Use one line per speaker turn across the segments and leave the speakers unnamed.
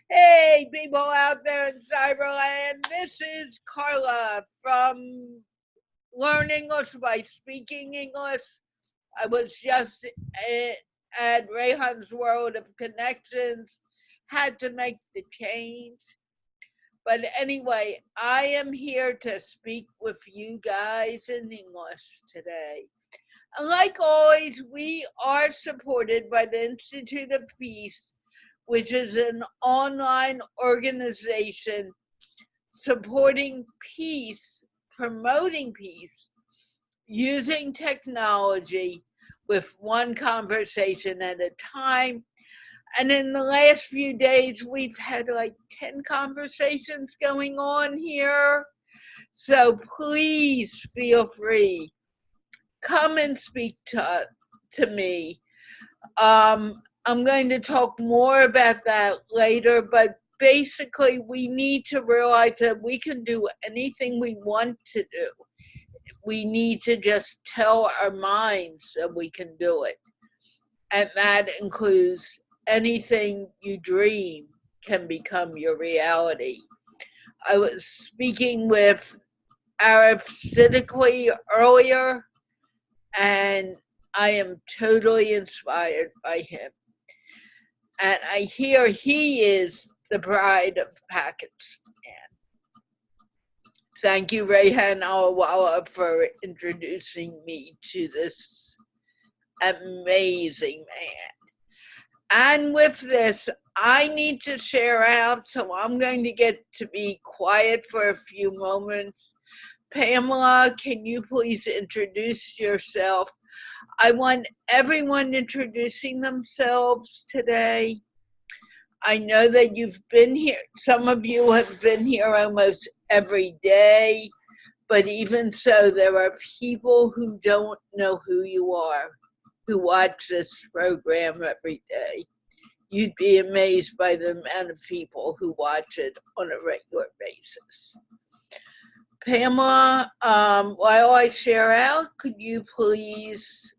Hey, people out there in Cyberland, this is Carla from Learn English by Speaking English. I was just at Rayhan's World of Connections, had to make the change. But anyway, I am here to speak with you guys in English today. Like always, we are supported by the Institute of Peace, which is an online organization supporting peace, promoting peace, using technology with one conversation at a time. And in the last few days, we've had like 10 conversations going on here. So please feel free. Come and speak to me. I'm going to talk more about that later, but basically we need to realize that we can do anything we want to do. We need to just tell our minds that we can do it. And that includes anything you dream can become your reality. I was speaking with Arif Siddiqui earlier, and I am totally inspired by him. And I hear he is the pride of Pakistan. Thank you, Rayhan Alawala, for introducing me to this amazing man. And with this, I need to share out, so I'm going to get to be quiet for a few moments. Pamela, can you please introduce yourself? I want everyone introducing themselves today. I know that you've been here, some of you have been here almost every day, but even so, there are people who don't know who you are, who watch this program every day. You'd be amazed by the amount of people who watch it on a regular basis. Pamela, while I share out, could you please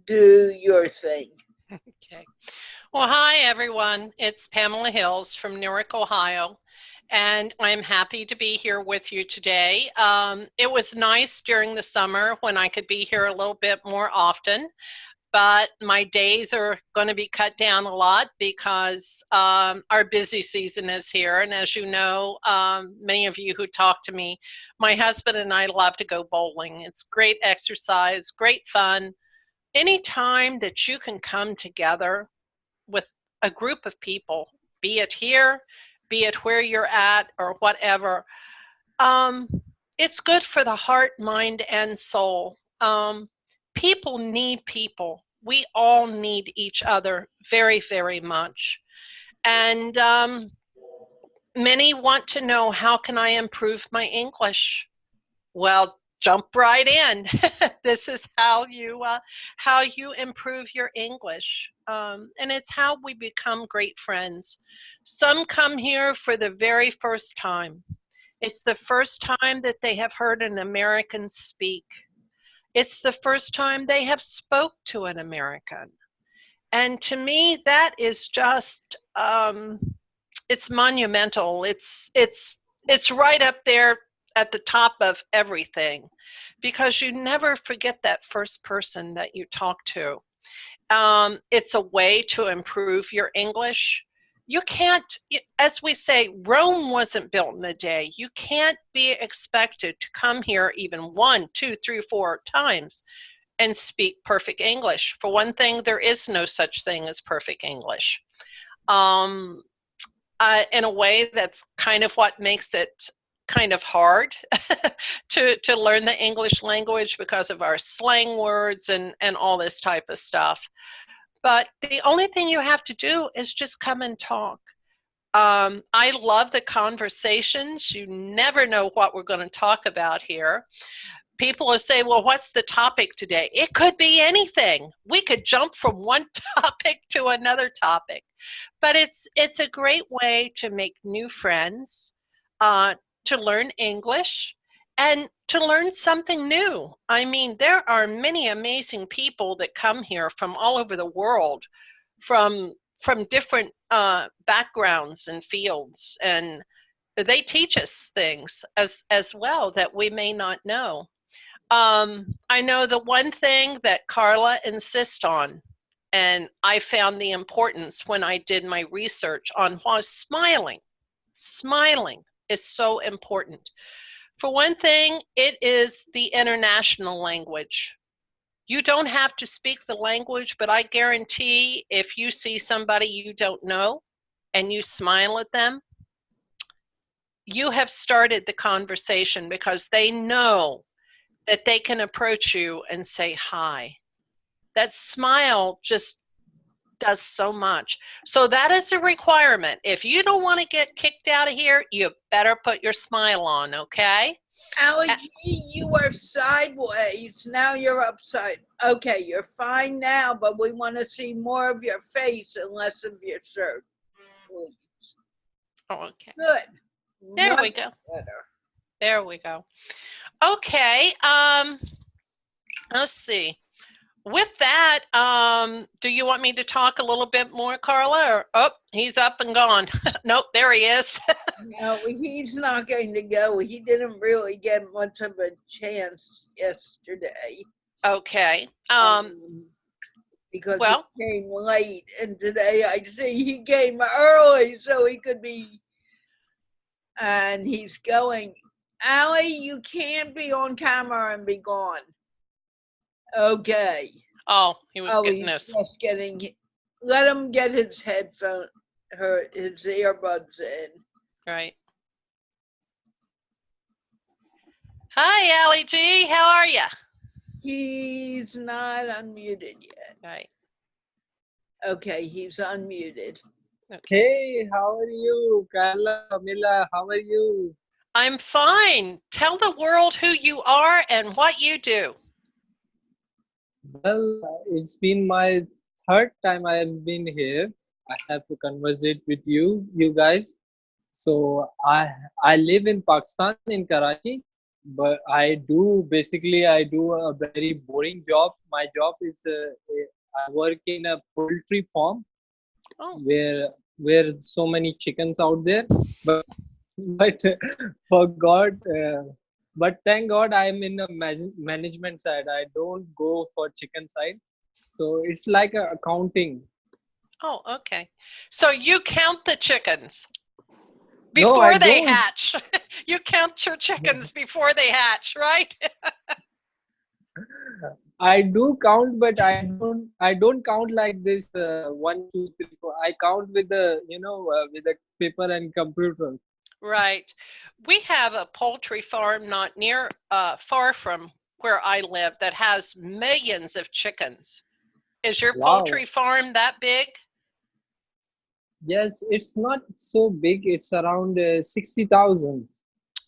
do your thing?
Okay. Well, hi, everyone. It's Pamela Hills from Newark, Ohio, and I'm happy to be here with you today. It was nice during the summer when I could be here a little bit more often, but my days are going to be cut down a lot because our busy season is here. And as you know, many of you who talk to me, my husband and I love to go bowling. It's great exercise, great fun. Anytime that you can come together with a group of people, be it here, be it where you're at or whatever, it's good for the heart, mind, and soul. People need people. We all need each other very, very much. And many want to know, how can I improve my English? Well, jump right in. This is how you improve your English. And it's how we become great friends. Some come here for the very first time. It's the first time that they have heard an American speak. It's the first time they have spoke to an American. And to me, that is just, it's monumental. It's right up there at the top of everything, because you never forget that first person that you talk to. It's a way to improve your English. You can't, as we say, Rome wasn't built in a day. You can't be expected to come here even 1, 2, 3, 4 times and speak perfect English. For one thing, there is no such thing as perfect English. In a way, that's kind of what makes it kind of hard to learn the English language, because of our slang words and all this type of stuff. But the only thing you have to do is just come and talk. I love the conversations. You never know what we're going to talk about here. People will say, well, what's the topic today? It could be anything. We could jump from one topic to another topic. But it's a great way to make new friends, to learn English, and to learn something new. I mean, there are many amazing people that come here from all over the world, from different backgrounds and fields, and they teach us things as well that we may not know. I know the one thing that Carla insists on, and I found the importance when I did my research on was smiling. Smiling is so important. For one thing, it is the international language. You don't have to speak the language, but I guarantee if you see somebody you don't know and you smile at them, you have started the conversation because they know that they can approach you and say hi. That smile just does so much. So that is a requirement. If you don't want to get kicked out of here, you better put your smile on, okay?
Allie G, you are sideways. Now you're upside. Okay, you're fine now, but we want to see more of your face and less of your shirt. Please.
Oh, okay.
Good.
There we go.
Better.
There we go. Okay. Let's see. With that, do you want me to talk a little bit more, Carla? Or, oh, he's up and gone. Nope, there he is.
No, he's not going to go. He didn't really get much of a chance yesterday.
Okay.
Because
well,
he came late, and today I see he came early so he could be. And he's going. Allie, you can't be on camera and be gone. Okay.
Oh, he was getting
he's
this.
Just getting. Let him get his his earbuds in.
Right. Hi, Allie G. How are you?
He's not unmuted yet.
Right.
Okay, he's unmuted.
Hey, how are you, Carla, Pamela? How are you?
I'm fine. Tell the world who you are and what you do.
Well, it's been my third time I have been here. I have to conversate with you guys. So I live in Pakistan, in Karachi, but I do a very boring job. My job is I work in a poultry farm.
Oh.
Where so many chickens out there, but for God, but thank God I'm in the management side. I don't go for chicken side, so it's like a accounting.
Oh, okay. So you count the chickens
No,
before
I
they
don't.
hatch. You count your chickens before they hatch, right?
I do count, but I don't count like this 1, 2, 3, 4. I count with the with the paper and computer.
Right. We have a poultry farm not near far from where I live that has millions of chickens. Is your poultry farm that big?
Yes, it's not so big. It's around 60,000.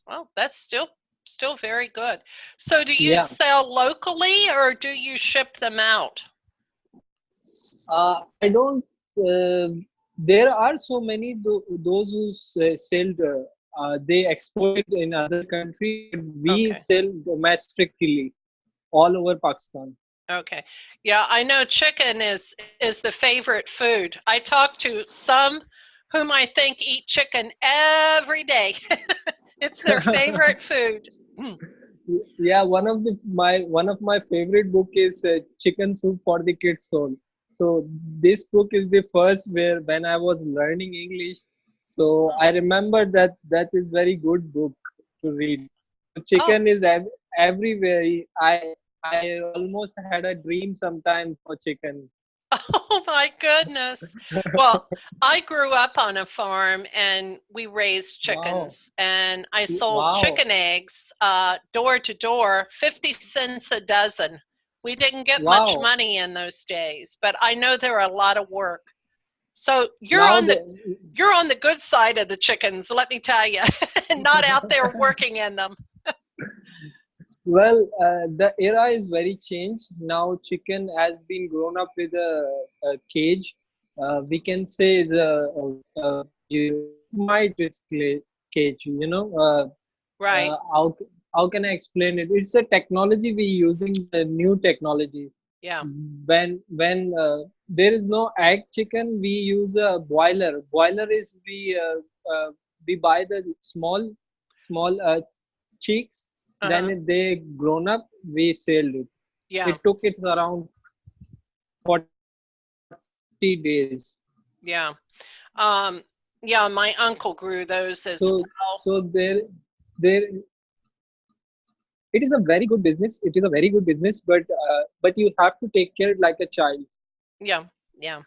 Well, that's still very good. So do you sell locally or do you ship them out?
I don't. There are so many those who sell. They export it in other countries. We sell domestically all over Pakistan.
Okay. Yeah, I know chicken is the favorite food. I talk to some whom I think eat chicken every day. It's their favorite food.
Yeah, one of my favorite book is Chicken Soup for the Kids Soul. So this book is the first where when I was learning English. So I remember that is very good book to read. Chicken is everywhere. I almost had a dream sometime for chicken.
Oh my goodness. Well, I grew up on a farm and we raised chickens. And I sold chicken eggs door to door, 50 cents a dozen. We didn't get much money in those days, but I know they're a lot of work. So you're on the good side of the chickens, let me tell you, not out there working in them.
Well, the era is very changed. Now chicken has been grown up with a cage. We can say it's a cage, right. how can I explain it? It's a technology we using the new technology.
Yeah.
When there is no egg chicken, we use a boiler. Boiler is we buy the small chicks.
Uh-huh.
Then they grown up. We sell it.
Yeah.
It took it around 40 days.
Yeah. Um, yeah, my uncle grew those as well.
So there it is a very good business. It is a very good business, but you have to take care like a child.
Yeah. Yeah.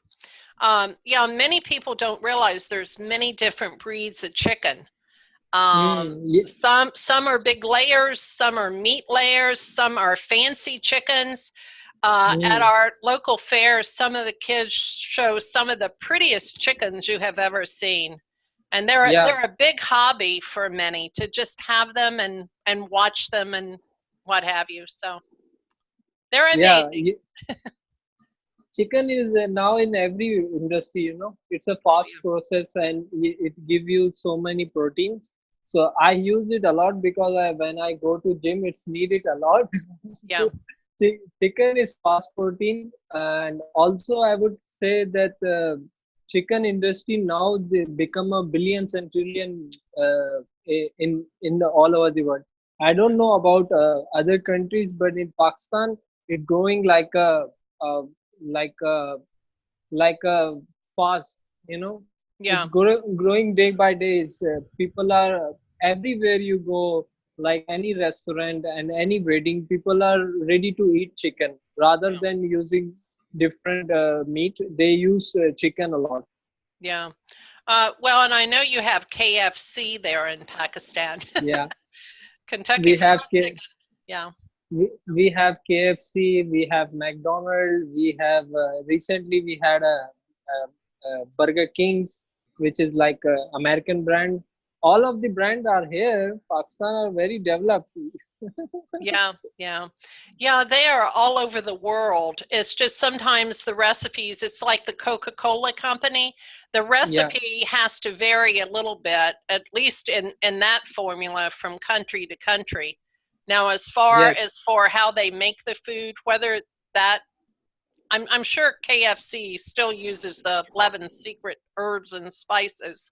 Yeah, many people don't realize there's many different breeds of chicken.
Yeah,
Some are big layers, some are meat layers, some are fancy chickens. At
mm,
our local fairs, some of the kids show some of the prettiest chickens you have ever seen. And
yeah,
they're a big hobby for many to just have them and watch them and what have you. So they're
yeah.
amazing.
Chicken is now in every industry. It's a fast process and it give you so many proteins. So I use it a lot because when I go to gym, it's needed a lot.
Yeah.
Chicken is fast protein, and also I would say that chicken industry now they become a billions and trillion in the all over the world. I don't know about other countries, but in Pakistan, it growing uh, like a like a fast. It's
Yeah.
growing day by day. People are everywhere you go, like any restaurant and any wedding, people are ready to eat chicken rather
Yeah.
than using different meat. They use chicken a lot.
Yeah. Well, and I know you have KFC there in Pakistan.
Yeah,
Kentucky
we
Fried
have
Chicken. Yeah.
we have KFC, we have McDonald's, we have recently we had a Burger Kings, which is like a American brand. All of the brands are here. Pakistan are very developed.
Yeah, yeah. Yeah, they are all over the world. It's just sometimes the recipes, it's like the Coca-Cola company. The
Yeah,
recipe has to vary a little bit, at least in that formula from country to country. Now, as far
yes,
as for how they make the food, whether that I'm sure KFC still uses the 11 secret herbs and spices,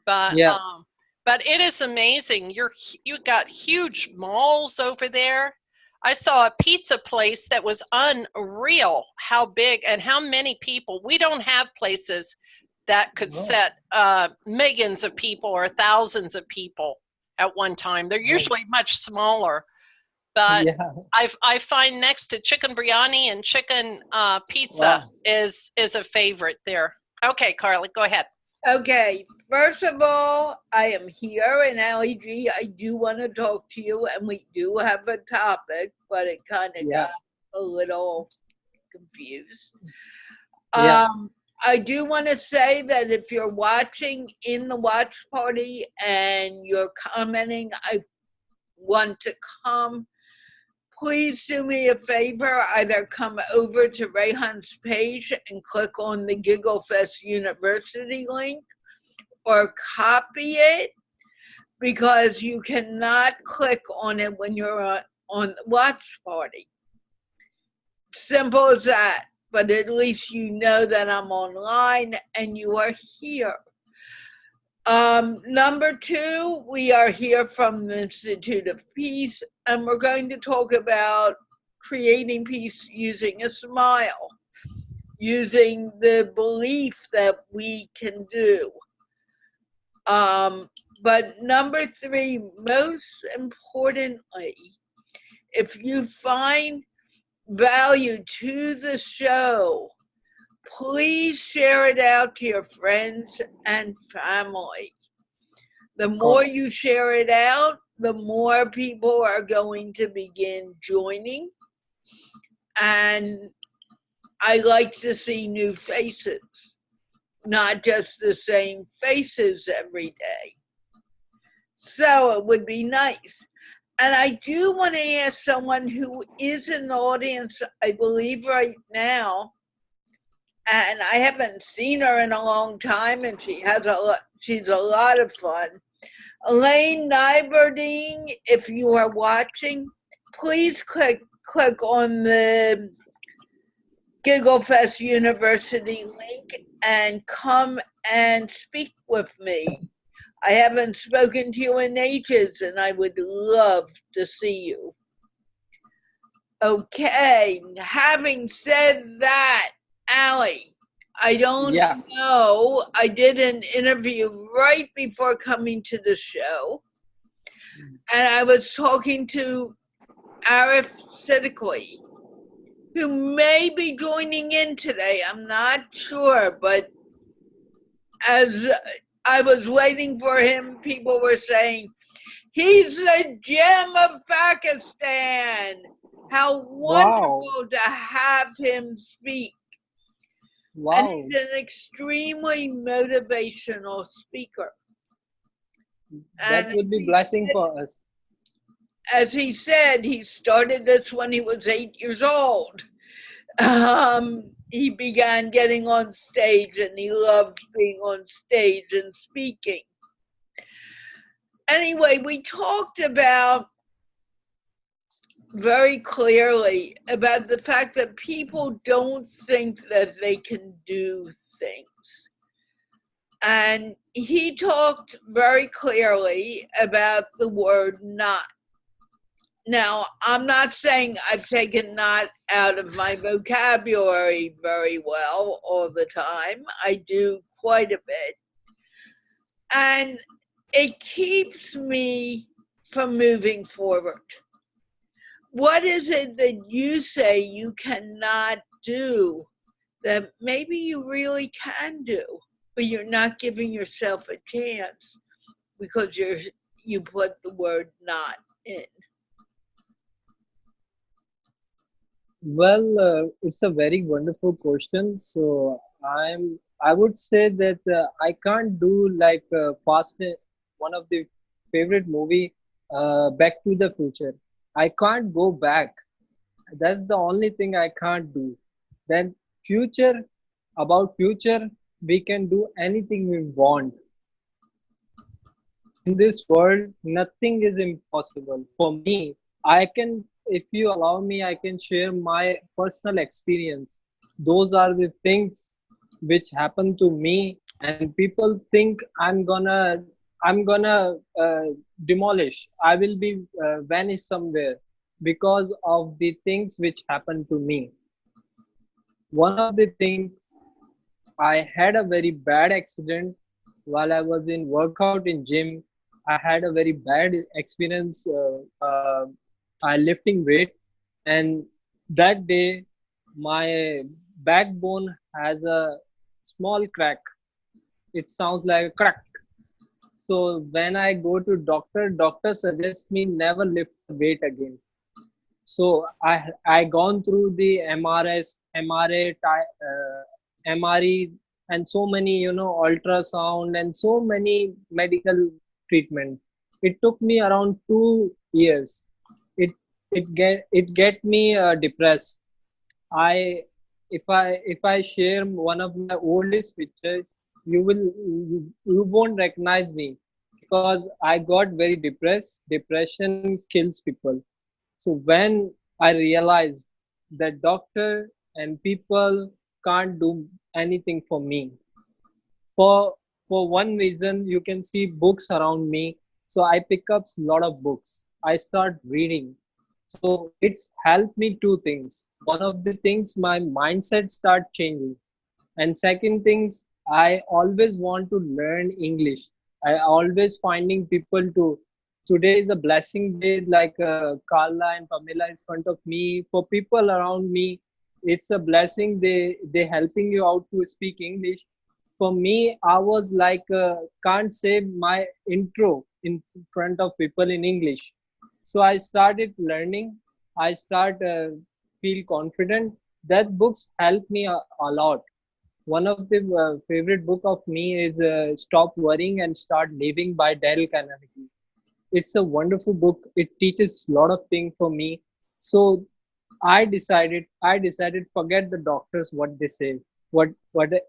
but
yeah.
it is amazing. You got huge malls over there. I saw a pizza place that was unreal how big and how many people. We don't have places that could
Oh,
set millions of people or thousands of people at one time. They're
oh,
usually much smaller, but
yeah.
I find next to chicken biryani and chicken pizza
Wow.
is a favorite there. Okay, Carla, go ahead.
Okay, first of all, I am here in LEG. I do want to talk to you, and we do have a topic, but it kind of
Yeah,
got a little confused.
yeah.
I do want to say that if you're watching in the watch party and you're commenting, I want to come. Please do me a favor, either come over to Rayhan's page and click on the Giggle Fest University link or copy it, because you cannot click on it when you're on the watch party. Simple as that. But at least you know that I'm online and you are here. Number two, we are here from the Institute of Peace, and we're going to talk about creating peace using a smile, using the belief that we can do. But number three, most importantly, if you find value to the show, please share it out to your friends and family. The
Of
more
course.
you share it out, the more people are going to begin joining. And I like to see new faces, not just the same faces every day. So it would be nice. And I do want to ask someone who is in the audience, I believe right now, and I haven't seen her in a long time, and she's a lot of fun. Elaine Nyberding, if you are watching, please click on the Giggle Fest University link and come and speak with me. I haven't spoken to you in ages and I would love to see you. Okay, having said that, Allie, I don't
Yeah.
know. I did an interview right before coming to the show, and I was talking to Arif Siddiqui, who may be joining in today. I'm not sure, but as I was waiting for him, people were saying, he's the gem of Pakistan. How
Wow.
wonderful to have him speak. And
Wow.
he's an extremely motivational speaker.
That
And
would be blessing for us.
as he said, he started this when he was 8 years old. He began getting on stage and he loved being on stage and speaking. Anyway, we talked about very clearly about the fact that people don't think that they can do things. And he talked very clearly about the word not. Now, I'm not saying I've taken not out of my vocabulary very well all the time. I do quite a bit. And it keeps me from moving forward. What is it that you say you cannot do that maybe you really can do, but you're not giving yourself a chance because you put the word not in?
Well, it's a very wonderful question. So I would say that I can't do like one of the favorite movie, Back to the Future. I can't go back. That's the only thing I can't do. Then future, about future, we can do anything we want. In this world, nothing is impossible. For me, I can, if you allow me, I can share my personal experience. Those are the things which happen to me, and people think I'm gonna demolish. I will be vanish somewhere because of the things which happened to me. One of the things, I had a very bad accident while I was in workout in gym. I had a very bad experience. I lifting weight, and that day my backbone has a small crack. It sounds like a crack. So when I go to doctor suggests me never lift weight again. So I gone through the MRS, MRA, MRE, and so many ultrasound and so many medical treatment. It took me around 2 years. It it get me depressed. I if I share one of my oldest pictures, you won't recognize me because I got very depressed. Depression kills people. So when I realized that doctor and people can't do anything for me, for one reason, you can see books around me, so I pick up a lot of books. I start reading. So it's helped me two things. One of the things, my mindset start changing, and second things, I always want to learn English. I always finding people to. Today is a blessing day, like Carla and Pamela is front of me. For people around me, it's a blessing. They helping you out to speak English. For me, I was like can't say my intro in front of people in English. So I started learning. I start feel confident. That books help me a lot. One of the favorite book of me is Stop Worrying and Start Living by Dale Carnegie. It's a wonderful book. It teaches a lot of things for me. So I decided forget the doctors what they say, what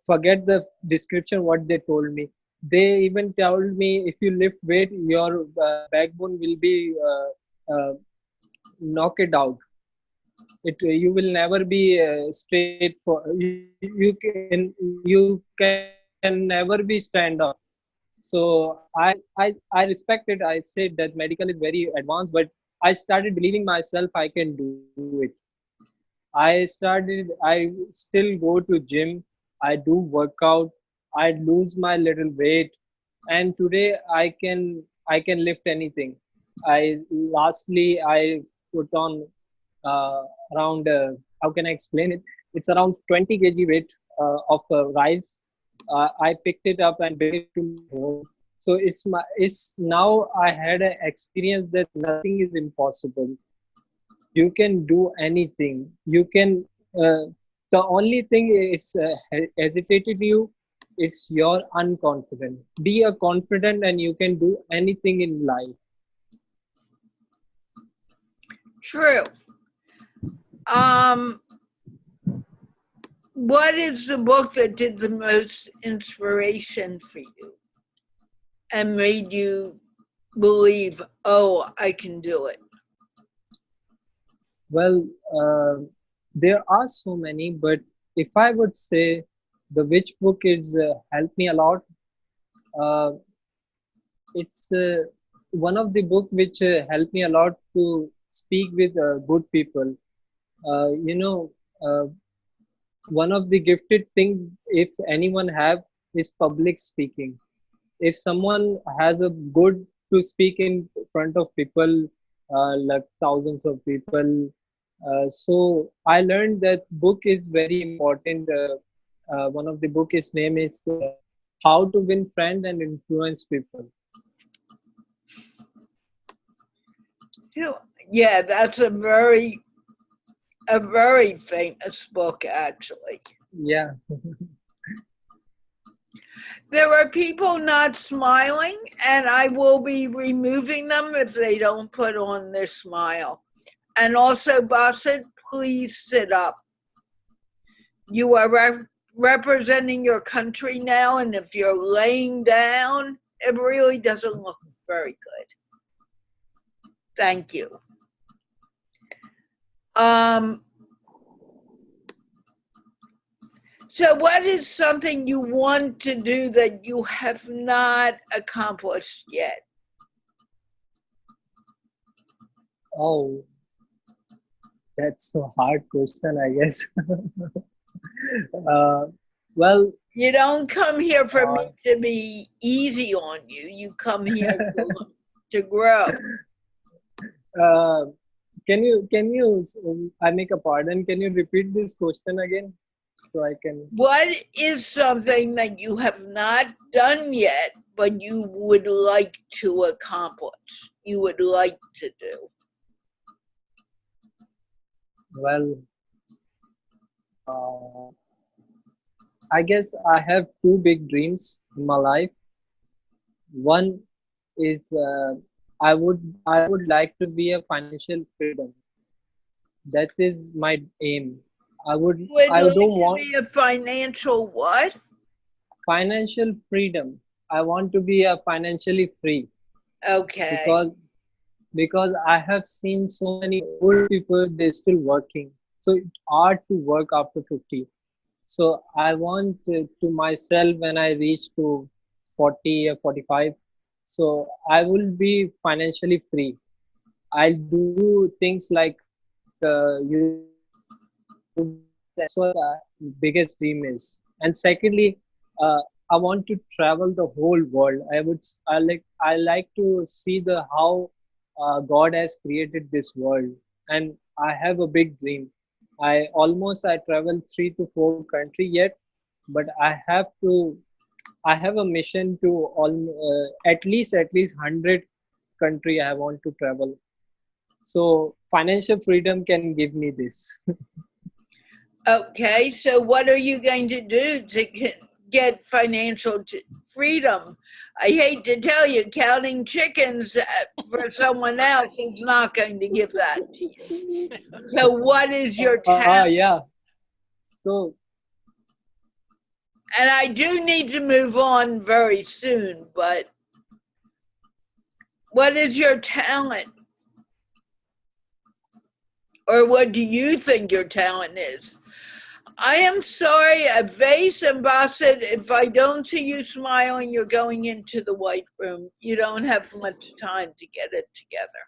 forget the description what they told me. They even told me if you lift weight, your backbone will be knocked out. You will never be straight for you can never be stand up. So I respect it. I said that medical is very advanced, but I started believing myself I can do it. I still go to gym. I do workout. I lose my little weight, and today I can lift anything. I put on around how can I explain it? It's around 20 kg weight of rice. I picked it up and bring it to my home. So it's now I had an experience that nothing is impossible. You can do anything. You can. The only thing it's hesitated you. It's your unconfident. Be a confident, and you can do anything in life.
True. Um, what is the book that did the most inspiration for you and made you believe, oh, I can do it?
Well, there are so many, but if I would say the which book is helped me a lot, uh, it's one of the book which helped me a lot to speak with good people. You know, uh, one of the gifted thing if anyone have is public speaking. If someone has a good to speak in front of people, like thousands of people, so I learned that book is very important. One of the book is name is How to Win Friends and Influence People.
Yeah, that's a very famous book, actually.
Yeah.
There are people not smiling, and I will be removing them if they don't put on their smile. And also, Basit, please sit up. You are representing your country now, and if you're laying down, it really doesn't look very good. Thank you. Um, so, what is something you want to do that you have not accomplished yet?
Oh, that's a hard question, I guess. uh, well,
You don't come here for
uh,
me to be easy on you. You come here to grow.
uh, can you I make a pardon? Can you repeat this question again so I can?
What is something that you have not done yet, but you would like to accomplish? You would like to do?
Well, uh, I guess I have two big dreams in my life. One is I would like to be a financial freedom. That is my aim.
You would
I
like
don't
to
want
be a financial what?
financial freedom. I want to be a financially free
Okay.
because I have seen so many old people they're still working. So it's hard to work after 50. So I want to myself when I reach to 40 or 45. So I will be financially free. I'll do things like use my money. That's what the biggest dream is. And secondly, I want to travel the whole world. I like to see the how God has created this world, and I have a big dream. I travel 3 to 4 country yet, but I have a mission to all at least 100 country I want to travel. So financial freedom can give me this.
Okay. So, what are you going to do to get financial freedom? I hate to tell you, counting chickens for someone else is not going to give that to you. So, what is your talent?
Yeah. So
And I do need to move on very soon, but what is your talent? Or what do you think your talent is? I am sorry, a vase and Bassett, if I don't see you smiling, you're going into the white room. You don't have much time to get it together.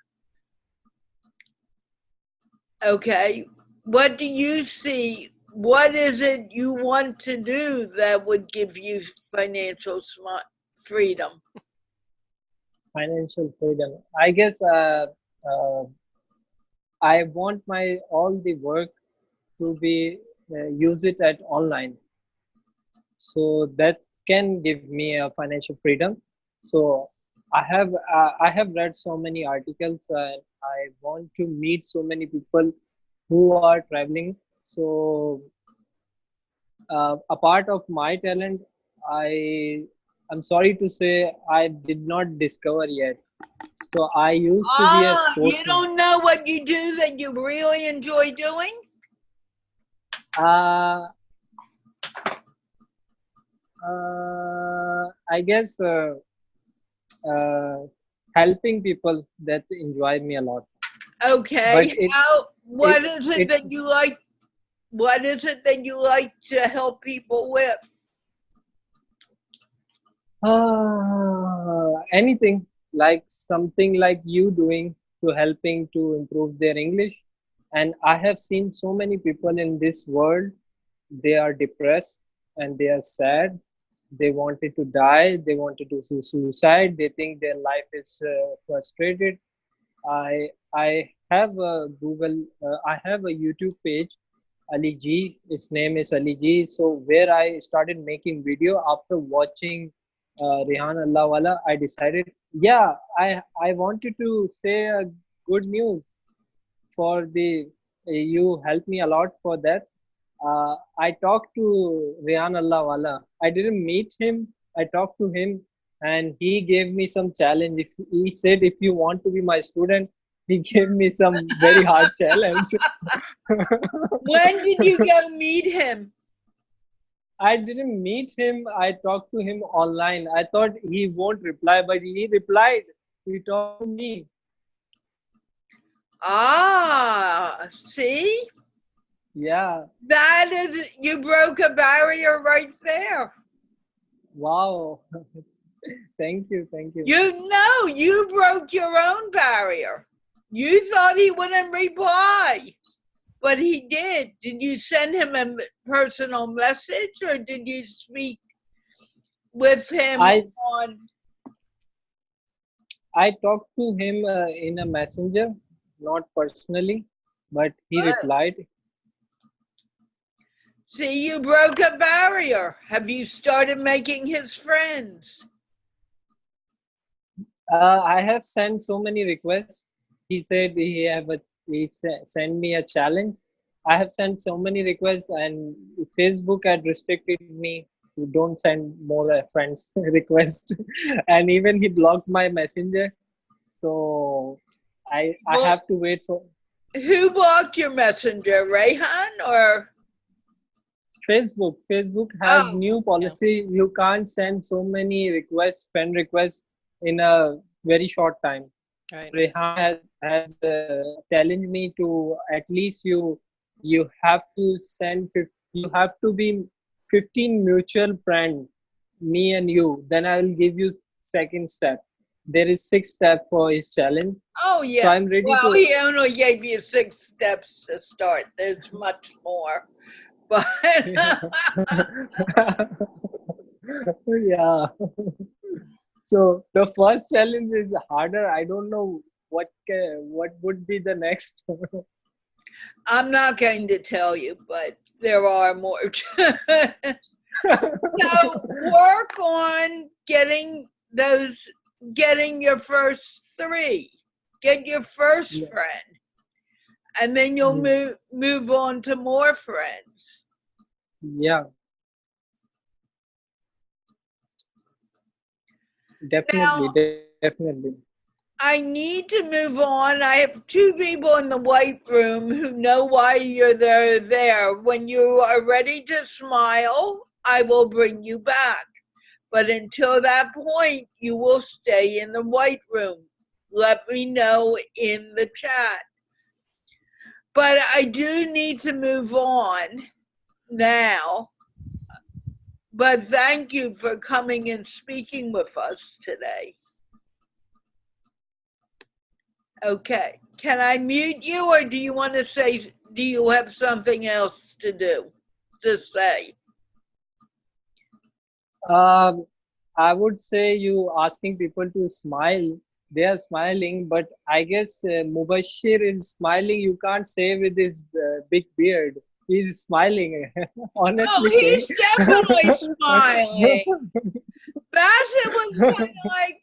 Okay, what do you see? What is it you want to do that would give you financial freedom?
Financial freedom. I guess uh, I want my all the work to be use it at online, so that can give me a financial freedom. So I have read so many articles, and I want to meet so many people who are traveling. So a part of my talent, I I'm sorry to say I did not discover yet. So I used to be a
Ah, you
sportsman.
don't know what you do that you really enjoy doing?
Uh, I guess uh, helping people that enjoy me a lot. But
Okay,
it
what is it
it
that you like? What is it that you like to help people with?
anything like something like you doing to helping to improve their English. And I have seen so many people in this world, they are depressed and they are sad. They wanted to die, they wanted to do suicide, they think their life is frustrated. I have a Google, I have a YouTube page, Ali G. His name is Ali G. So where I started making video after watching Rehan Allah Wala, I decided, yeah, I wanted to say a good news for the you helped me a lot for that. I talked to Rehan Allah Wala. I didn't meet him. I talked to him, and he gave me some challenge. If he said, if you want to be my student, he gave me some very hard challenge.
When did you go meet him?
I didn't meet him. I talked to him online. I thought he won't reply, but he replied. He talked to me.
Ah, see?
Yeah.
That is, you broke a barrier right there.
Wow. Thank you. Thank you.
You know, you broke your own barrier. You thought he wouldn't reply, but he did. Did you send him a personal message or did you speak with him
I
on?
I talked to him in a messenger, not personally, but he
What?
replied.
See, you broke a barrier. Have you started making his friends?
I have sent so many requests. He said sent me a challenge. I have sent so many requests, and Facebook had restricted me to don't send more friends request, and even he blocked my messenger. So I
Well,
have to wait for
who blocked your messenger, Rayhan or?
Facebook. Facebook has
Oh,
new
Yeah.
policy. You can't send so many requests, friend requests in a very short time. So
Right.
Rehan has challenged me to at least you have to you have to be 15 mutual friend, me and you. Then I will give you second step. There is six step for his challenge.
oh
So
yeah.
I'm ready
Well,
to.
he only gave you 6 steps to start. There's much more. But
Yeah. So the first challenge is harder. I don't know what would be the next.
I'm not going to tell you, but there are more. So work on getting your first 3. Get your first
Yeah.
friend, and then you'll
Mm.
move on to more friends.
Yeah,
Now,
definitely.
I need to move on. I have 2 people in the white room who know why you're there. When you are ready to smile, I will bring you back. But until that point, you will stay in the white room. Let me know in the chat. But I do need to move on now. But thank you for coming and speaking with us today. Okay. Can I mute you, or do you want to say, do you have something else to say?
I would say you asking people to smile. They are smiling, but I guess Mubashir is smiling. You can't say with his big beard. He's smiling.
Oh,
Honestly saying.
he's definitely smiling. Bassett was kind of like,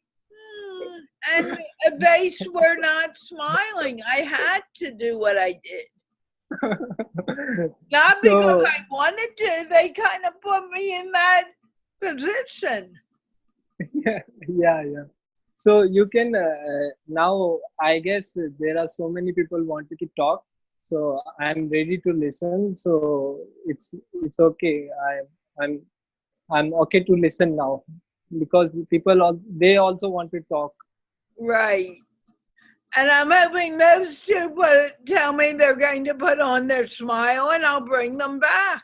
and they were not smiling. I had to do what I did. Not because I wanted to. They kind of put me in that position.
Yeah. So you can now. I guess there are so many people wanted to talk. So I'm ready to listen. So it's okay. I'm I'm okay to listen now because they also want to talk.
Right. And I'm hoping those two tell me they're going to put on their smile, and I'll bring them back.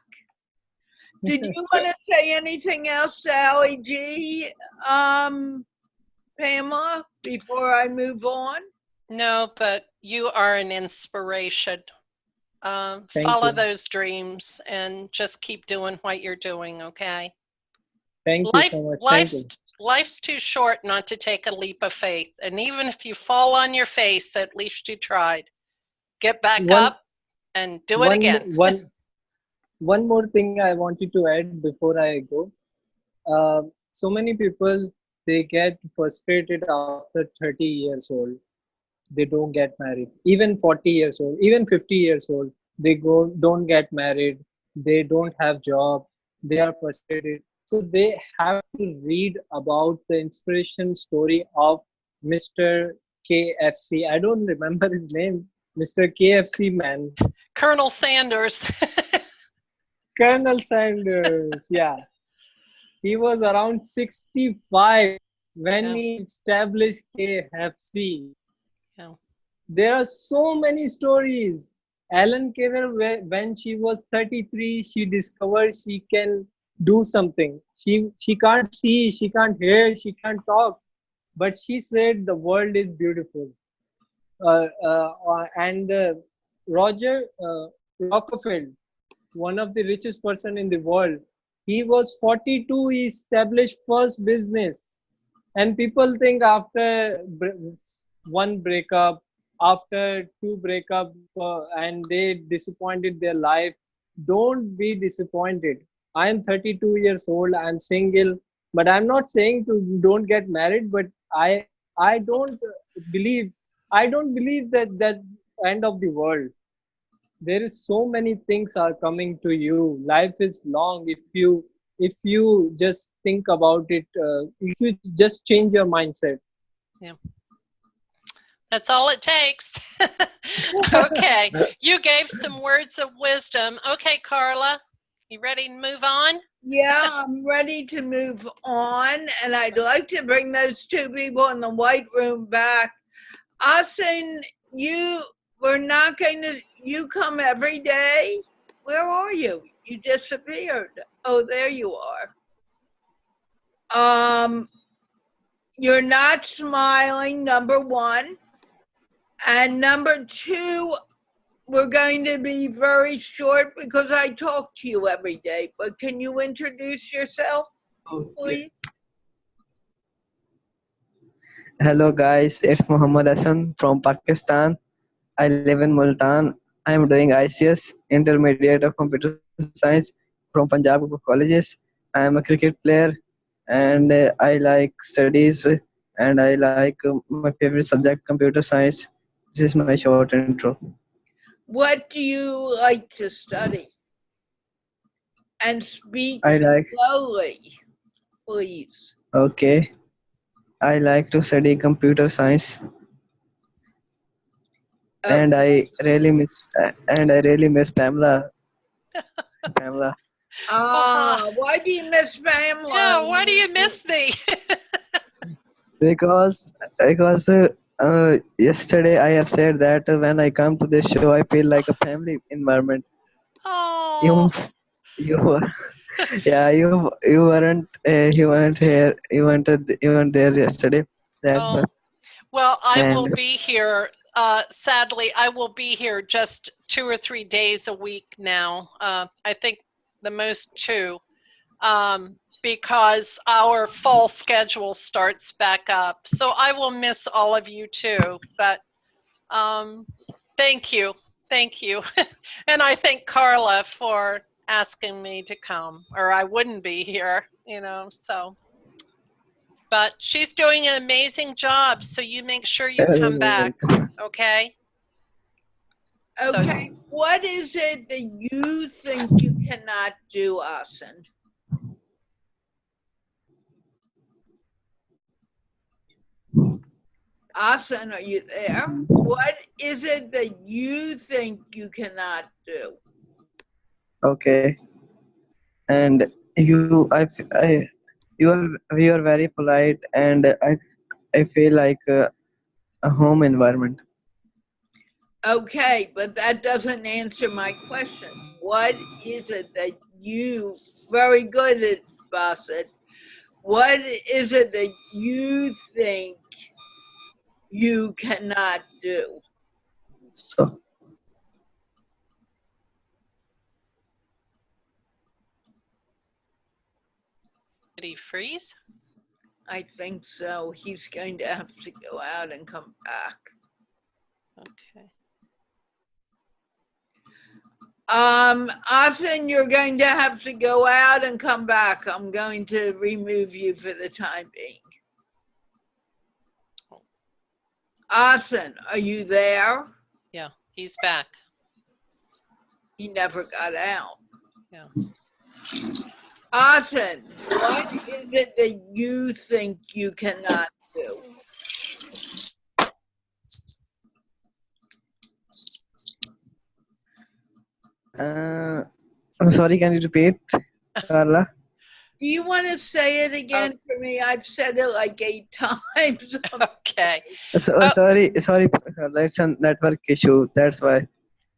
Did you want to say anything else, Sally G, Pamela, before I move on?
No, but you are an inspiration. Follow those dreams and just keep doing what you're doing, okay?
Thank you so much.
Life's too short not to take a leap of faith. And even if you fall on your face, at least you tried. Get back up and do it again.
One more thing I wanted to add before I go. So many people, they get frustrated after 30 years old. They don't get married. Even 40 years old, even 50 years old, they don't get married. They don't have job. They are frustrated. So they have to read about the inspiration story of Mr. KFC. I don't remember his name. Mr. KFC man.
Colonel Sanders.
Colonel Sanders, yeah. He was around 65 when he established KFC.
Yeah.
There are so many stories. Ellen Keller, when she was 33, she discovered she can do something. She can't see, she can't hear, she can't talk, but she said the world is beautiful. And Roger Rockefeller, one of the richest person in the world, he was 42. He established first business, and people think after one breakup, after two breakup, and they disappointed their life. Don't be disappointed. I am 32 years old. I'm single, but I'm not saying to don't get married. But I don't believe that end of the world. There is so many things are coming to you. Life is long. If you just think about it, if you just change your mindset.
Yeah. That's all it takes. Okay. You gave some words of wisdom. Okay, Carla, you ready to move on?
Yeah, I'm ready to move on. And I'd like to bring those two people in the white room back. Austin, you come every day? Where are you? You disappeared. Oh, there you are. You're not smiling, number one. And number two, we're going to be very short because I talk to you every day. But can you introduce yourself, please?
Hello guys, it's Muhammad Hassan from Pakistan. I live in Multan. I am doing ICS Intermediate of Computer Science from Punjab Colleges. I am a cricket player and I like studies and I like my favorite subject computer science. This is my short intro.
What do you like to study? And speak slowly, please.
Okay. I like to study computer science. And I really miss Pamela. Pamela.
Why do you miss Pamela?
Yeah, why do you miss me?
Because yesterday I have said that when I come to this show, I feel like a family environment. You
Oh,
you were yeah you weren't here you weren't there yesterday. That's why.
oh. Well, I will
And
be here. Sadly, I will be here just 2 or 3 days a week now. I think the most two, because our fall schedule starts back up. So I will miss all of you too. But um, thank you. Thank you. And I thank Carla for asking me to come, or I wouldn't be here, so. But she's doing an amazing job, so you make sure you come back, okay?
Okay, what is it that you think you cannot do, Asen? Asen, are you there? What is it that you think you cannot do?
okay, and you are very polite, and I feel like a home environment.
Okay, but that doesn't answer my question. What is it that you, very good at Bassett, what is it that you think you cannot do?
So
Did he freeze?
I think so. He's going to have to go out and come back.
Okay.
Austin, you're going to have to go out and come back. I'm going to remove you for the time being. Austin, are you there?
Yeah, he's back.
He never got out.
Yeah.
Austin, what is it that you think you cannot do?
I'm sorry, can you repeat, Carla?
Do you want to say it again for me? I've said it like 8 times.
Okay.
So, sorry, Carla, it's a network issue. That's why.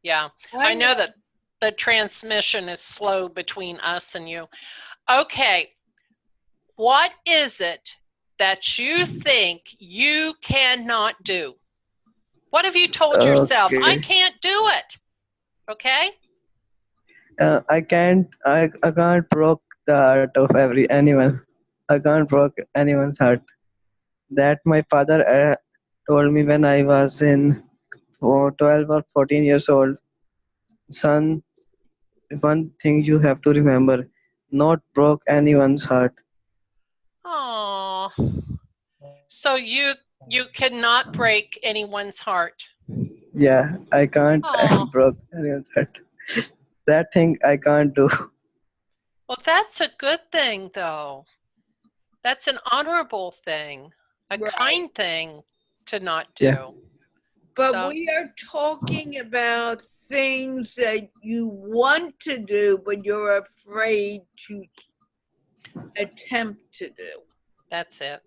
Yeah, I know that the transmission is slow between us and you. Okay, what is it that you think you cannot do? What have you told yourself?
Okay.
I can't do it. Okay?
I can't broke the heart of anyone. I can't broke anyone's heart. That my father told me when I was in 12 or 14 years old. Son, one thing you have to remember: not broke anyone's heart.
Oh, so you cannot break anyone's heart.
Yeah, I can't
Oh,
broke anyone's heart. That thing I can't do.
well, that's a good thing, though. That's an honorable thing, a
Right.
kind thing to not do.
Yeah.
But
So-
we are talking about things that you want to do, but you're afraid to attempt to do.
That's it.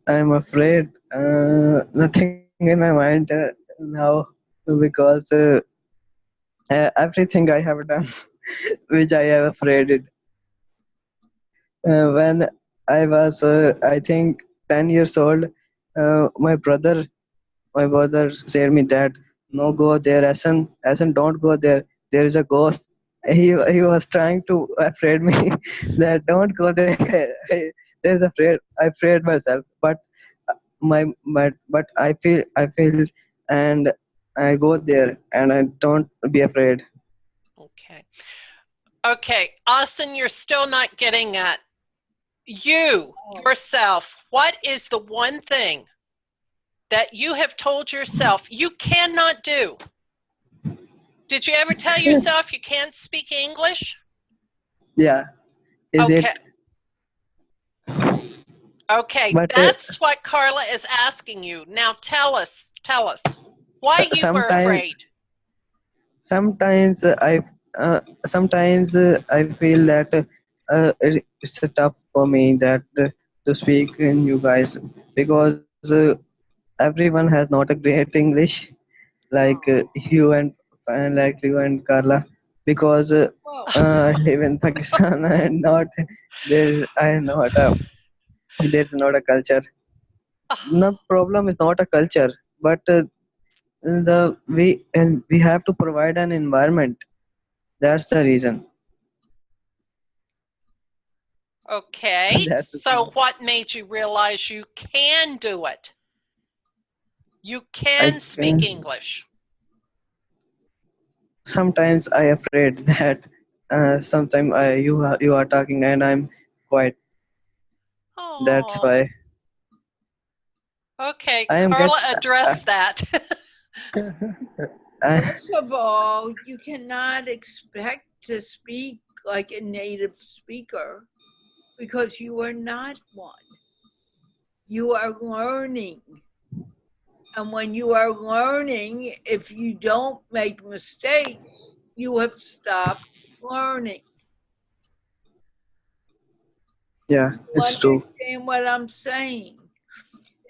I'm afraid nothing in my mind now because everything I have done, which I am afraid it. When I was, I think, 10 years old, my brother said me that no go there, Asan, don't go there. There is a ghost. He was trying to afraid me that don't go there. There's afraid. I afraid myself, but but I feel and I go there and I don't be afraid.
Okay. Okay, Austin, you're still not getting at you yourself. What is the one thing that you have told yourself you cannot do? Did you ever tell yourself you can't speak English?
Yeah. Is
Okay.
it?
Okay,
But
that's what Carla is asking you. Now tell us why you were
sometimes
afraid.
sometimes sometimes I feel that it's tough for me that to speak in you guys because everyone has not a great English like you and Carla because
Well,
I live in Pakistan and not there I not a there's not a culture. The problem is not a culture, but we have to provide an environment. That's the reason.
Okay,
That's the
so
thing.
what made you realize you can do it? You
I
can speak
can
English.
sometimes I afraid that sometimes you are talking and I'm quiet. That's
Oh,
why
okay.
I am get
Carla, address that.
I,
first of all, you cannot expect to speak like a native speaker because you are not one. You are learning. And when you are learning, if you don't make mistakes, you have stopped learning.
yeah,
You
it's true.
understand what I'm saying?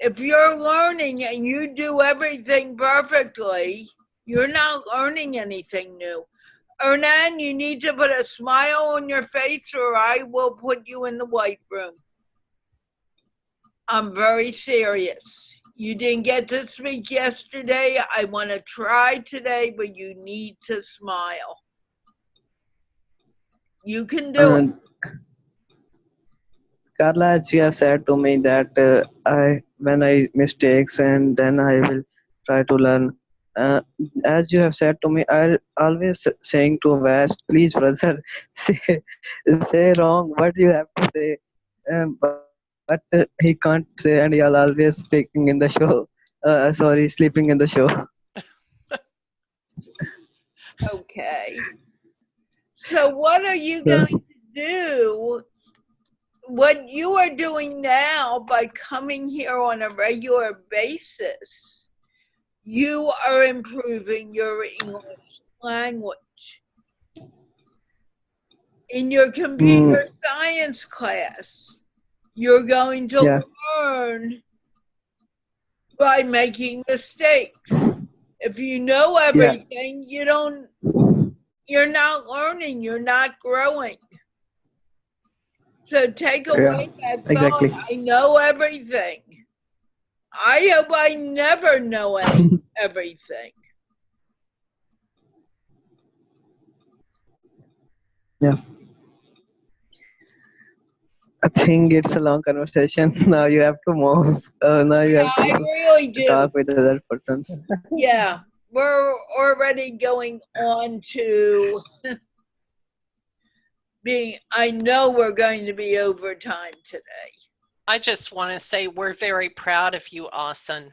If you're learning and you do everything perfectly, you're not learning anything new. Hernan, you need to put a smile on your face or I will put you in the white room. I'm very serious. You didn't get to speak yesterday. I want to try today, but you need to smile. You can do it.
Uh, Carla, as you have said to me that I when I mistakes and then I will try to learn. Uh, as you have said to me, I always saying to Vas, please brother, say say wrong what you have to say. But he can't say, and you're always speaking in the show. Sorry, sleeping in the show.
Okay. So, what are you
So,
going to do? What you are doing now by coming here on a regular basis, you are improving your English language. In your
mm,
computer science class, you're going to
yeah,
learn by making mistakes. If you know
yeah,
everything, you're not learning, you're not growing. So take
yeah,
away that thought,
exactly.
I know everything. I hope I never know everything.
Yeah. I think it's a long conversation. Now you have to move. Now you have
I
to
really do.
talk with other persons.
Yeah, we're already going on to being, I know we're going to be overtime today.
I just want to say we're very proud of you, Austin,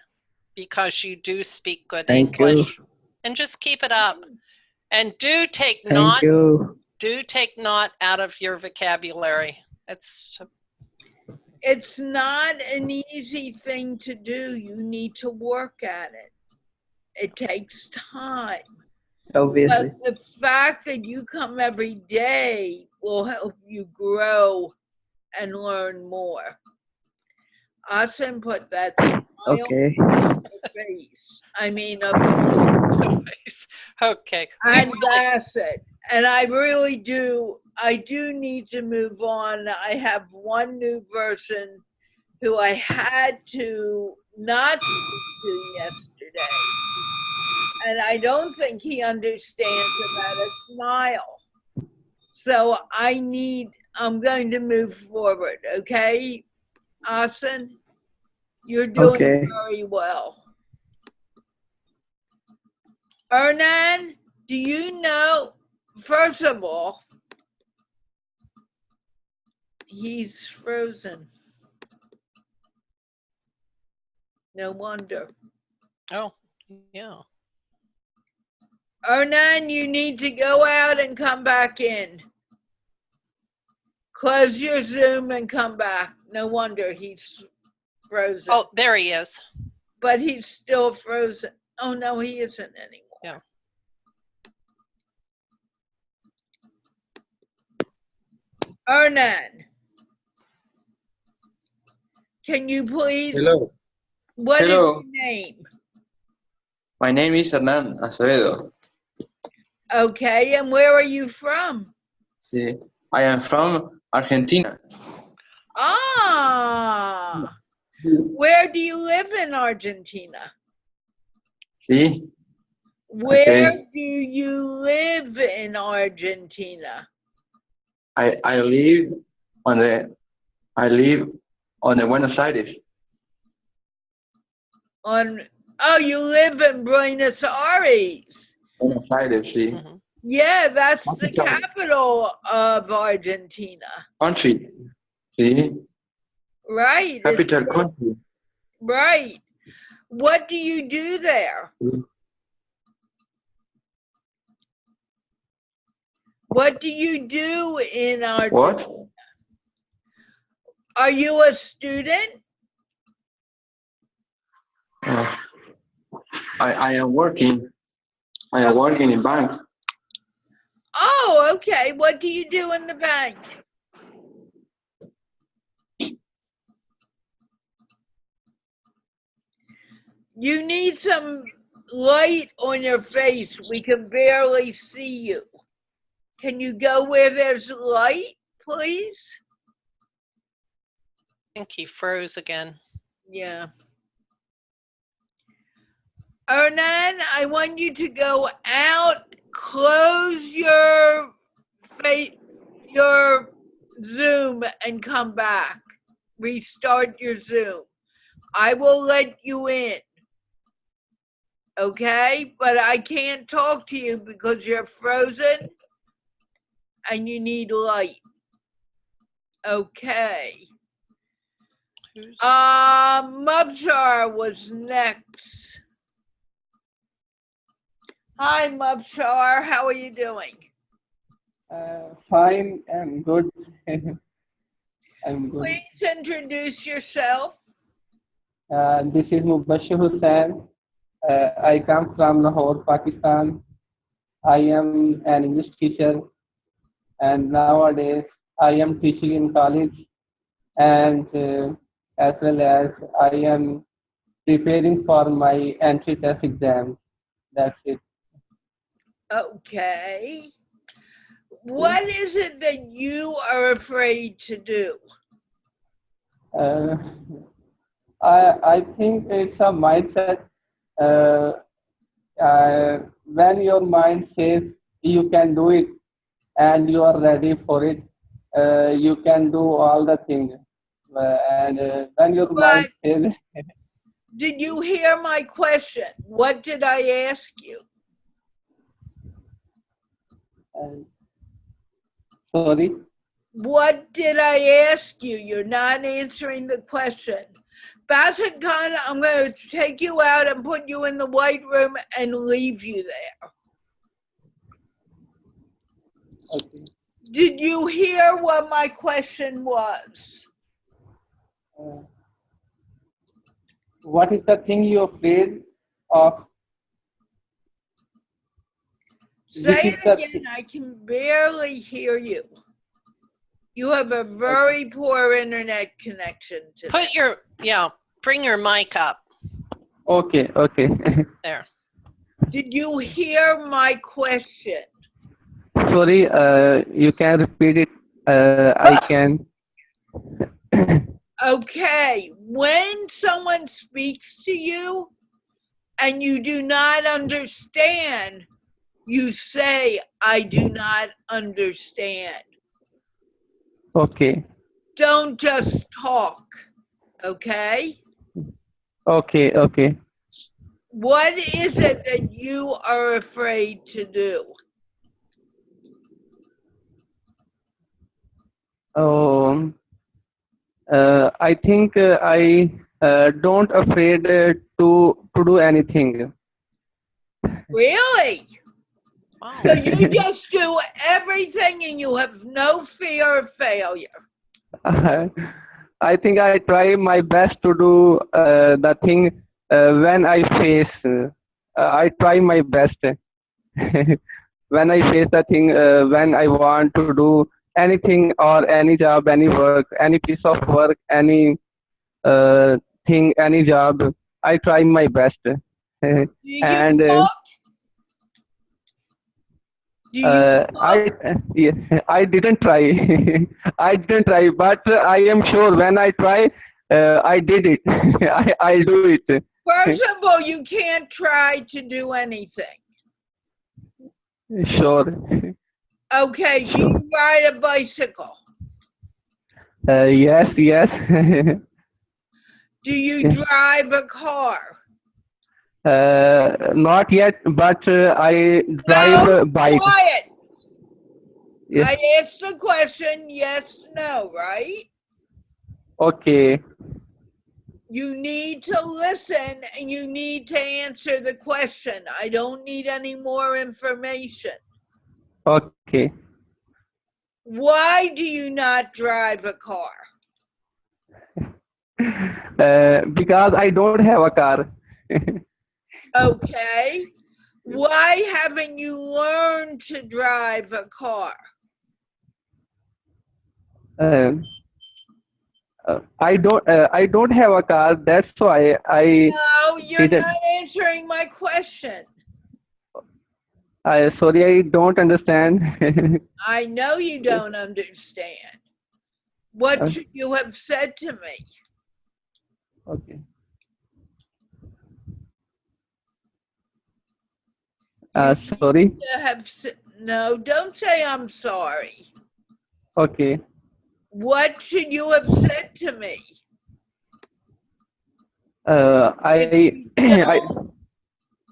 because you do speak good
Thank you.
English. And just keep it up. And
Thank you.
do take not out of your vocabulary.
It's not an easy thing to do. You need to work at it. It takes time. But
Obviously.
the fact that you come every day will help you grow and learn more. Austin put that smile
Okay.
on your face. I mean,
Okay.
and that's it. And I do need to move on. I have one new person who I had to not speak to yesterday. And I don't think he understands about a smile. So I'm going to move forward, okay? Austin, you're doing
Okay.
very well. Hernan, do you know, first of all, he's frozen. No wonder.
Oh, yeah.
Hernan, you need to go out and come back in. Close your Zoom and come back. No wonder he's frozen.
Oh, there he is.
But he's still frozen. Oh no, he isn't anymore.
Yeah.
Hernan, can you please?
Hello.
What is
Hello.
your name?
My name is Hernan Acevedo.
Okay, and where are you from?
Sí. I am from Argentina.
Ah, where do you live in Argentina?
Sí.
Where
Okay.
do you live in Argentina?
I live on the Buenos Aires.
Oh, you live in Buenos Aires.
Buenos Aires, sí.
Mhm.
Yeah, that's the
Capital.
capital of Argentina.
Country. Sí.
Right.
Capital country.
Right. What do you do there?
Sí.
What do you do in Argentina?
What?
Are you a student?
I am working. I am working in bank.
Oh, okay. What do you do in the bank? You need some light on your face. We can barely see you. Can you go where there's light, please?
I think he froze again.
Yeah. Hernan, I want you to go out, close your Zoom and come back. Restart your Zoom. I will let you in. Okay? But I can't talk to you because you're frozen and you need light. Okay. Mubshar was next. Hi, Mubshar. How are you doing?
Fine and good. I'm good.
Please introduce yourself.
This is Mubashir Hussain. I come from Lahore, Pakistan. I am an English teacher, and nowadays I am teaching in college, and as well as I am preparing for my entry test exam. That's it.
Okay. What is it that you are afraid to do?
Uh, I think it's a mindset. Uh, when your mind says you can do it and you are ready for it, you can do all the things. And when your mind
But
says,
did you hear my question? What did I ask you?
sorry,
What did I ask you? You're not answering the question. Bassett Khan, I'm going to take you out and put you in the white room and leave you there.
okay.
Did you hear what my question was?
What is the thing you're afraid of?
Say
Which is
it
the
again. I can barely hear you. You have a very poor internet connection today.
Bring your mic up.
okay?
There.
Did you hear my question?
Sorry, you can repeat it. I can.
Okay, when someone speaks to you and you do not understand, you say, I do not understand.
Okay.
Don't just talk, okay?
Okay.
What is it that you are afraid to do?
I think I don't afraid to do anything.
Really?
Wow.
So you just do everything and you have no fear of failure.
I think I try my best to do the thing when I face. I try my best when I face the thing when I want to do.
anything or any job, any work, any piece of work, any thing, any job. I try my best.
Do you
And
cook? Do you
I
cook?
yeah, I didn't try. I didn't try, but I am sure when I try, I did it. I'll do it.
First of all, you can't try to do anything.
Sure.
Okay, do you ride a bicycle?
Yes, yes.
Do you drive a car?
Not yet, but I drive
No,
a bike.
quiet.
Yes.
I asked the question, yes, no, right?
Okay.
You need to listen and you need to answer the question. I don't need any more information.
Okay.
Why do you not drive a car?
Because I don't have a car.
Okay. Why haven't you learned to drive a car?
Uh, I don't have a car. That's why I
No, you're
didn't.
not answering my question.
Sorry, I don't understand.
I know you don't understand. What should you have said to me?
Okay. Sorry.
No, don't say I'm sorry.
Okay.
What should you have said to me?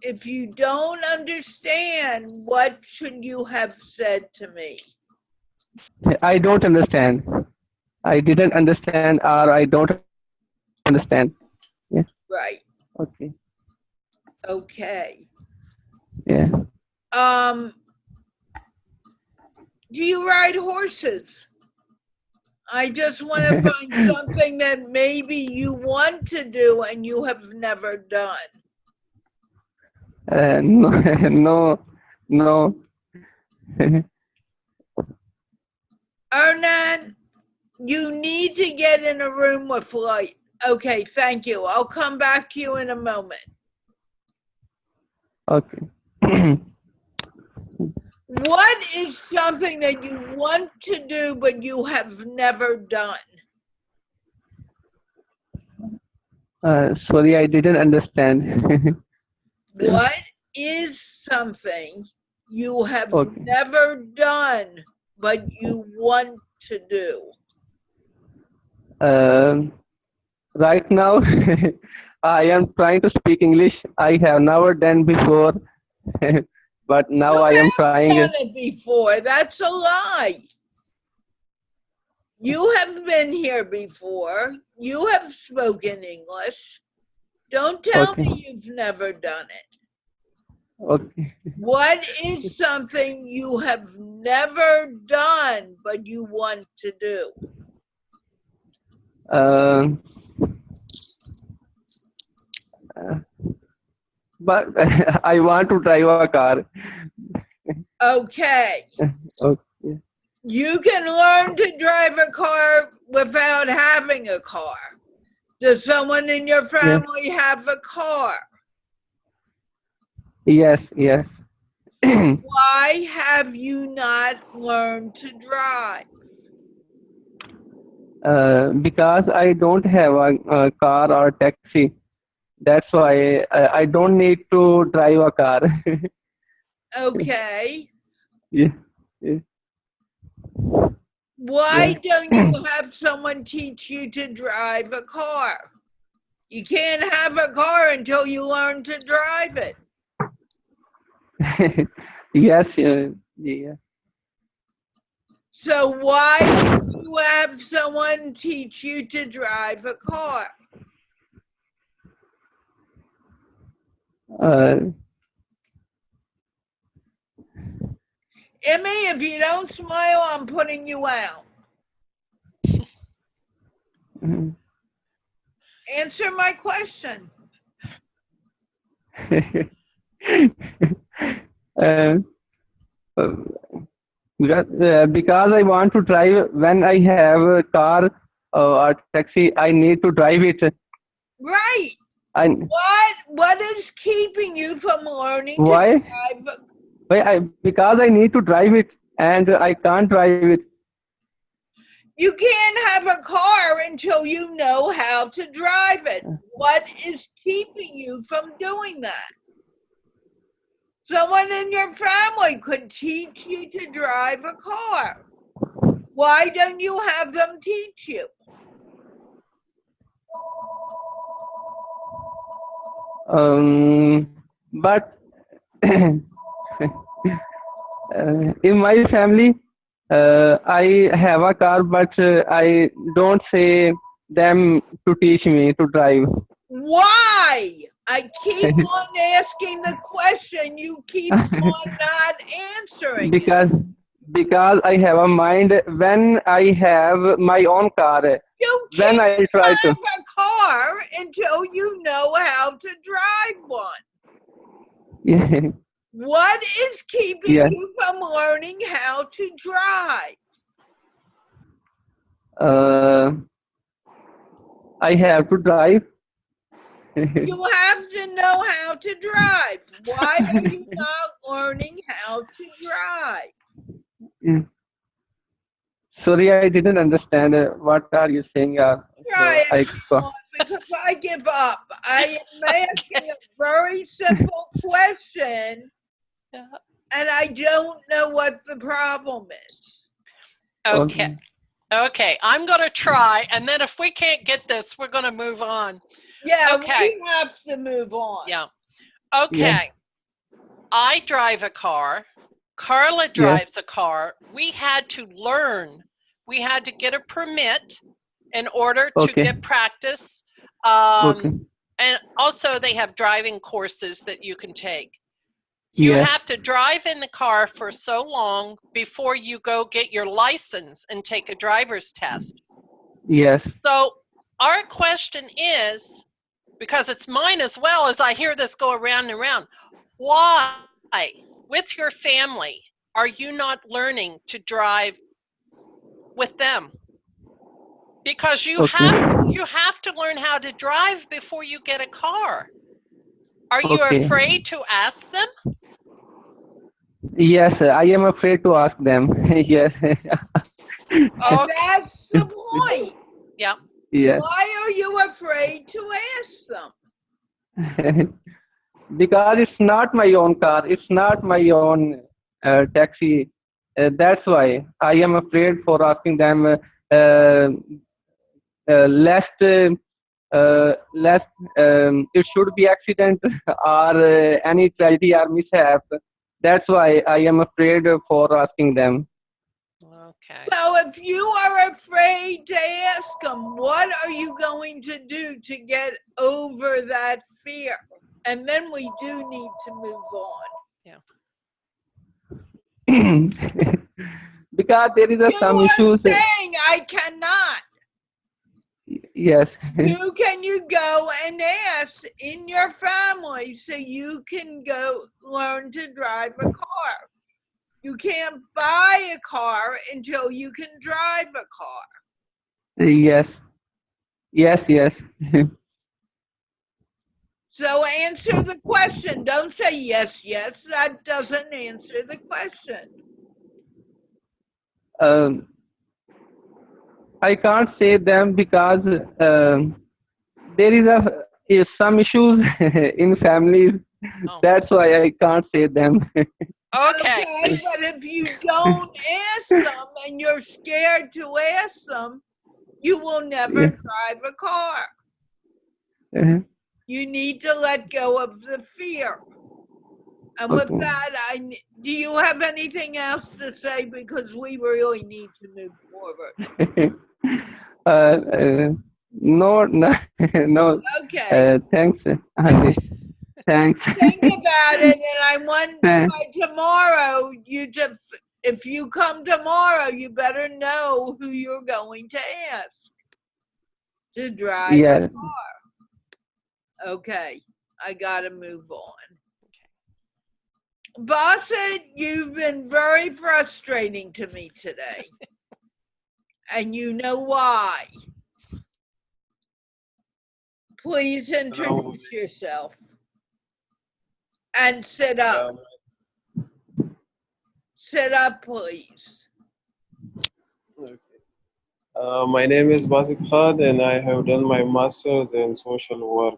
If you don't understand, what should you have said to me?
I don't understand. I didn't understand, or I don't understand. Yeah.
Right.
Okay.
Okay.
Yeah.
Do you ride horses? I just want to find something that maybe you want to do and you have never done.
No, no.
Ernan, you need to get in a room with light. Okay, thank you. I'll come back to you in a moment.
Okay.
What is something that you want to do but you have never done?
Sorry, I didn't understand.
What is something you have
Okay.
never done but you want to do?
Right now, I am trying to speak English. I have never done before, but now
You
I am
have
trying.
done it before. That's a lie. You have been here before. You have spoken English. Don't tell
Okay.
me you've never done it.
Okay.
What is something you have never done but you want to do?
But I want to drive a car.
Okay.
Okay.
You can learn to drive a car without having a car. Does someone in your family have a car?
Yes, yes.
Why have you not learned to drive?
Because I don't have a car or taxi. That's why I don't need to drive a car.
Okay.
Yeah. Yeah.
Why don't you have someone teach you to drive a car? You can't have a car until you learn to drive it.
Yes. Yeah.
So why don't you have someone teach you to drive a car? Emmy, if you don't smile, I'm putting you out. Answer my question.
Because I want to drive. When I have a car or taxi, I need to drive it.
Right.
I
What is keeping you from learning to
why?
drive?
Because I need to drive it, and I can't drive it.
You can't have a car until you know how to drive it. What is keeping you from doing that? Someone in your family could teach you to drive a car. Why don't you have them teach you?
But in my family, I have a car, but I don't say them to teach me to drive.
Why? I keep on asking the question, you keep on not answering.
Because I have a mind when I have my own car.
You
When
can't
I try
drive a car until you know how to drive one.
to,
What is keeping
yes,
you from learning how to drive?
I have to drive.
You have to know how to drive. Why are you not learning how to drive?
Sorry, I didn't understand. What are you saying?
Try
I
it because I give up. I am asking a very simple question
Yeah.
and I don't know what the problem is.
Okay. Okay, I'm going to try, and then if we can't get this, we're going to move on.
Yeah,
Okay.
we have to move on.
Yeah. Okay. I drive a car. Carla drives a car. We had to learn. We had to get a permit in order to get practice. And also they have driving courses that you can take. You have to drive in the car for so long before you go get your license and take a driver's test.
Yes.
So our question is, because it's mine as well as I hear this go around and around, why, with your family, are you not learning to drive with them? Because you have to learn how to drive before you get a car. Are you afraid to ask them?
Yes, I am afraid to ask them. Yes.
And that's the point.
Yeah.
Yes.
Why are you afraid to ask them?
Because it's not my own car. It's not my own taxi. That's why I am afraid for asking them. Lest it should be accident or any tragedy or mishap. That's why I am afraid for asking them.
Okay.
So if you are afraid to ask them, what are you going to do to get over that fear? And then we do need to move on.
Yeah. Because there is some
You are
issues.
saying I cannot.
Yes.
You go and ask in your family so you can go learn to drive a car. You can't buy a car until you can drive a car.
Yes. Yes. Yes.
So answer the question. Don't say yes, yes. That doesn't answer the question.
I can't say them because there is some issues in families.
Oh.
That's why I can't say them.
Okay.
But if you don't ask them and you're scared to ask them, you will never drive a car. You need to let go of the fear. And with that, do you have anything else to say? Because we really need to move forward.
No, no.
Okay.
Thanks. Thanks.
Think about it, and I want by tomorrow if you come tomorrow, you better know who you're going to ask to drive a car. Okay, I gotta move on. Bassett, you've been very frustrating to me today. And you know why. Please introduce yourself. And sit up. Sit up, please.
Okay. My name is Basit Khan, and I have done my master's in social work.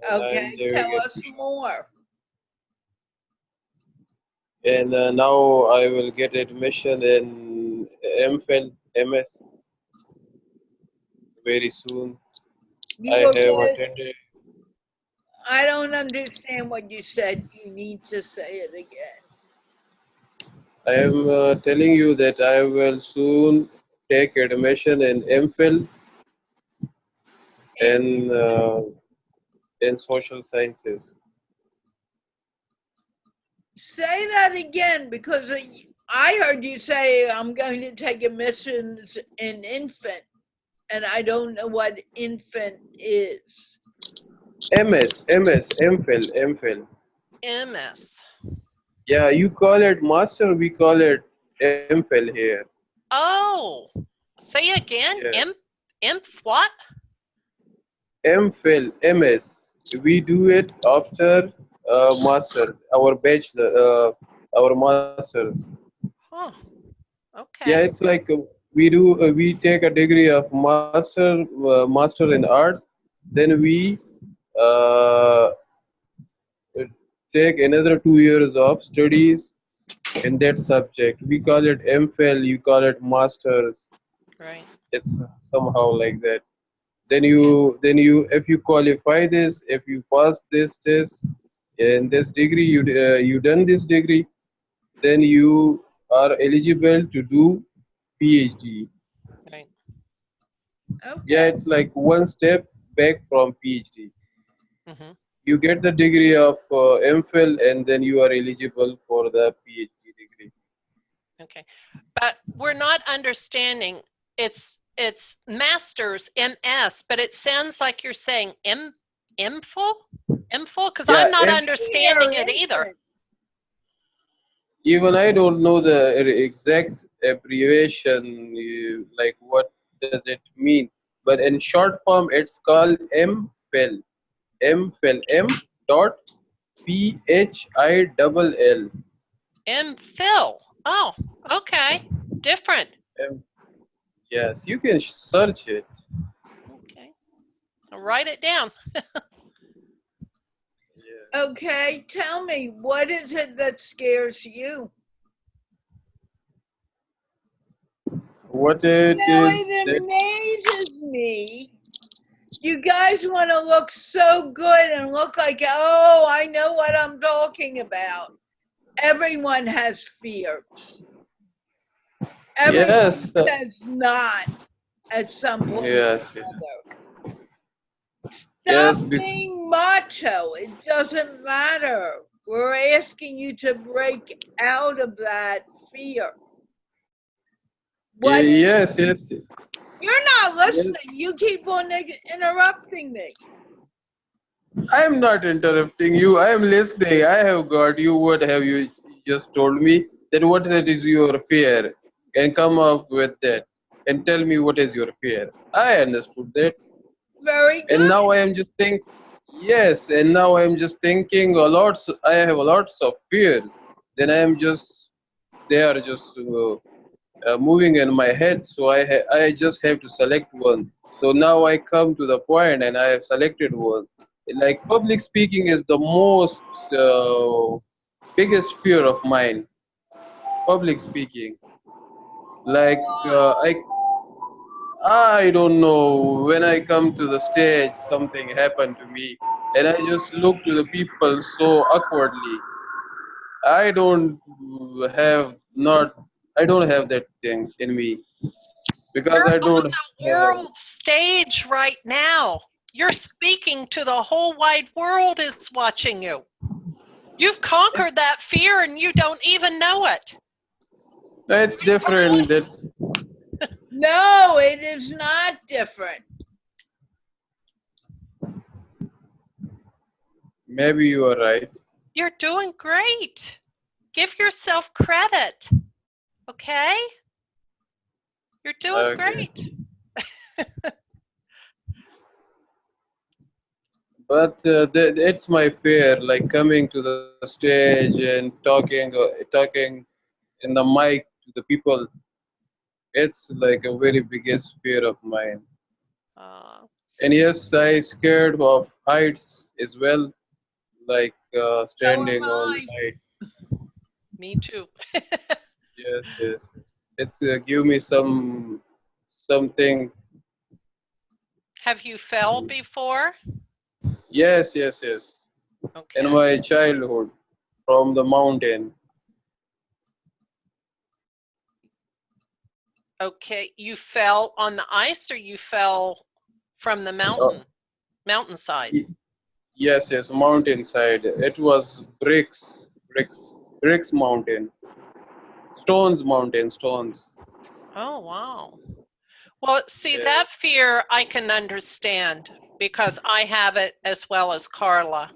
And
Okay, tell us more.
And now I will get admission in MPhil MS very soon.
You
I
will
have
get,
attended.
I don't understand what you said. You need to say it again.
I am telling you that I will soon take admission in MPhil in social sciences.
Say that again, because I heard you say I'm going to take admissions in infant, and I don't know what infant is.
MPhil.
MS.
Yeah, you call it master, we call it MPhil here.
Oh, say again.
Yeah.
Imp what?
MPhil, MS. We do it after master, our bachelor, our masters.
Oh,
Yeah,
okay.
it's like we take a degree of master in arts, then we uh, take another 2 years of studies in that subject. We call it MPhil, you call it masters.
Right.
It's somehow like that. Then you if you qualify this, if you pass this test in this degree, you done this degree, then you are eligible to do PhD.
Right.
Yeah,
Okay.
it's like one step back from PhD.
Mm-hmm.
You get the degree of MPhil, and then you are eligible for the PhD degree.
Okay. But we're not understanding. It's master's MS, but it sounds like you're saying MPhil? MPhil? Because
Yeah,
I'm not understanding it either.
even I don't know the exact abbreviation, like what does it mean. But in short form, it's called MPhil. MPhil. M dot PHILL.
MPhil. Oh, okay. Different.
M- yes, you can search it.
Okay. I'll write it down.
Yeah.
Okay, tell me, what is it that scares you?
What it is
It
that
amazes me. You guys want to look so good and look like, oh, I know what I'm talking about. Everyone has fears. Everyone
yes,
does not at some point
yes,
or another.
yes,
Stop being macho. It doesn't matter. We're asking you to break out of that fear. What?
yes,
You're not
yes.
listening. You keep on interrupting me.
I am not interrupting you. I am listening. I have got you. What have you just told me? That what that is your fear? And come up with that and tell me what is your fear. I understood that.
Very
And
good.
now I am just think. Yes, and now I am just thinking a lot. I have a lots of fears. Then I am just they are just moving in my head. So I just have to select one. So now I come to the point and I have selected one. Like public speaking is the most biggest fear of mine. Public speaking. Like I don't know, when I come to the stage something happened to me and I just look to the people so awkwardly. I don't have not I don't have that thing in me because
You're
I
on
don't
the
have.
world stage right now. You're speaking to the whole wide world is watching you. You've conquered that fear and you don't even know it.
It's different. That's
No, it is not different.
maybe you are right.
You're doing great. Give yourself credit. Okay? You're doing
Okay.
great.
But it's my fear, like coming to the stage and talking in the mic to the people. It's like a very biggest fear of mine.
Uh,
And yes, I scared of heights as well, like
So am
standing all
I.
night.
Me too.
Yes, yes, yes. It's give me something.
Have you fell before?
Yes, yes, yes. In
Okay.
my childhood, from the mountain.
Okay. You fell on the ice or you fell from the
Uh,
mountainside?
y- yes, yes, mountainside. It was bricks mountain, stones mountain, stones.
Oh, wow. Well, see,
Yeah.
that fear I can understand because I have it as well as Carla.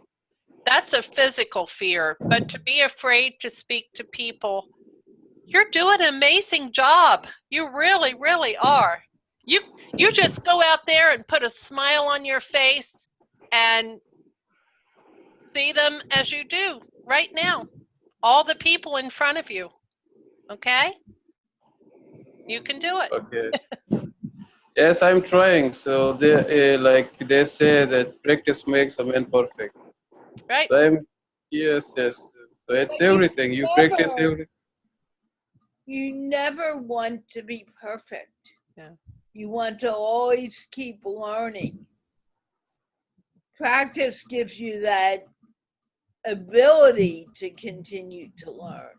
That's a physical fear, but to be afraid to speak to people, you're doing an amazing job. You really, really are. You just go out there and put a smile on your face and see them as you do right now. All the people in front of you. Okay? You can do it.
Okay. Yes, I'm trying. So they like they say that practice makes a man perfect.
Right?
So I'm yes, yes. So it's
But you
everything. You practice
never,
everything.
you never want to be perfect.
Yeah.
You want to always keep learning. Practice gives you that ability to continue to learn.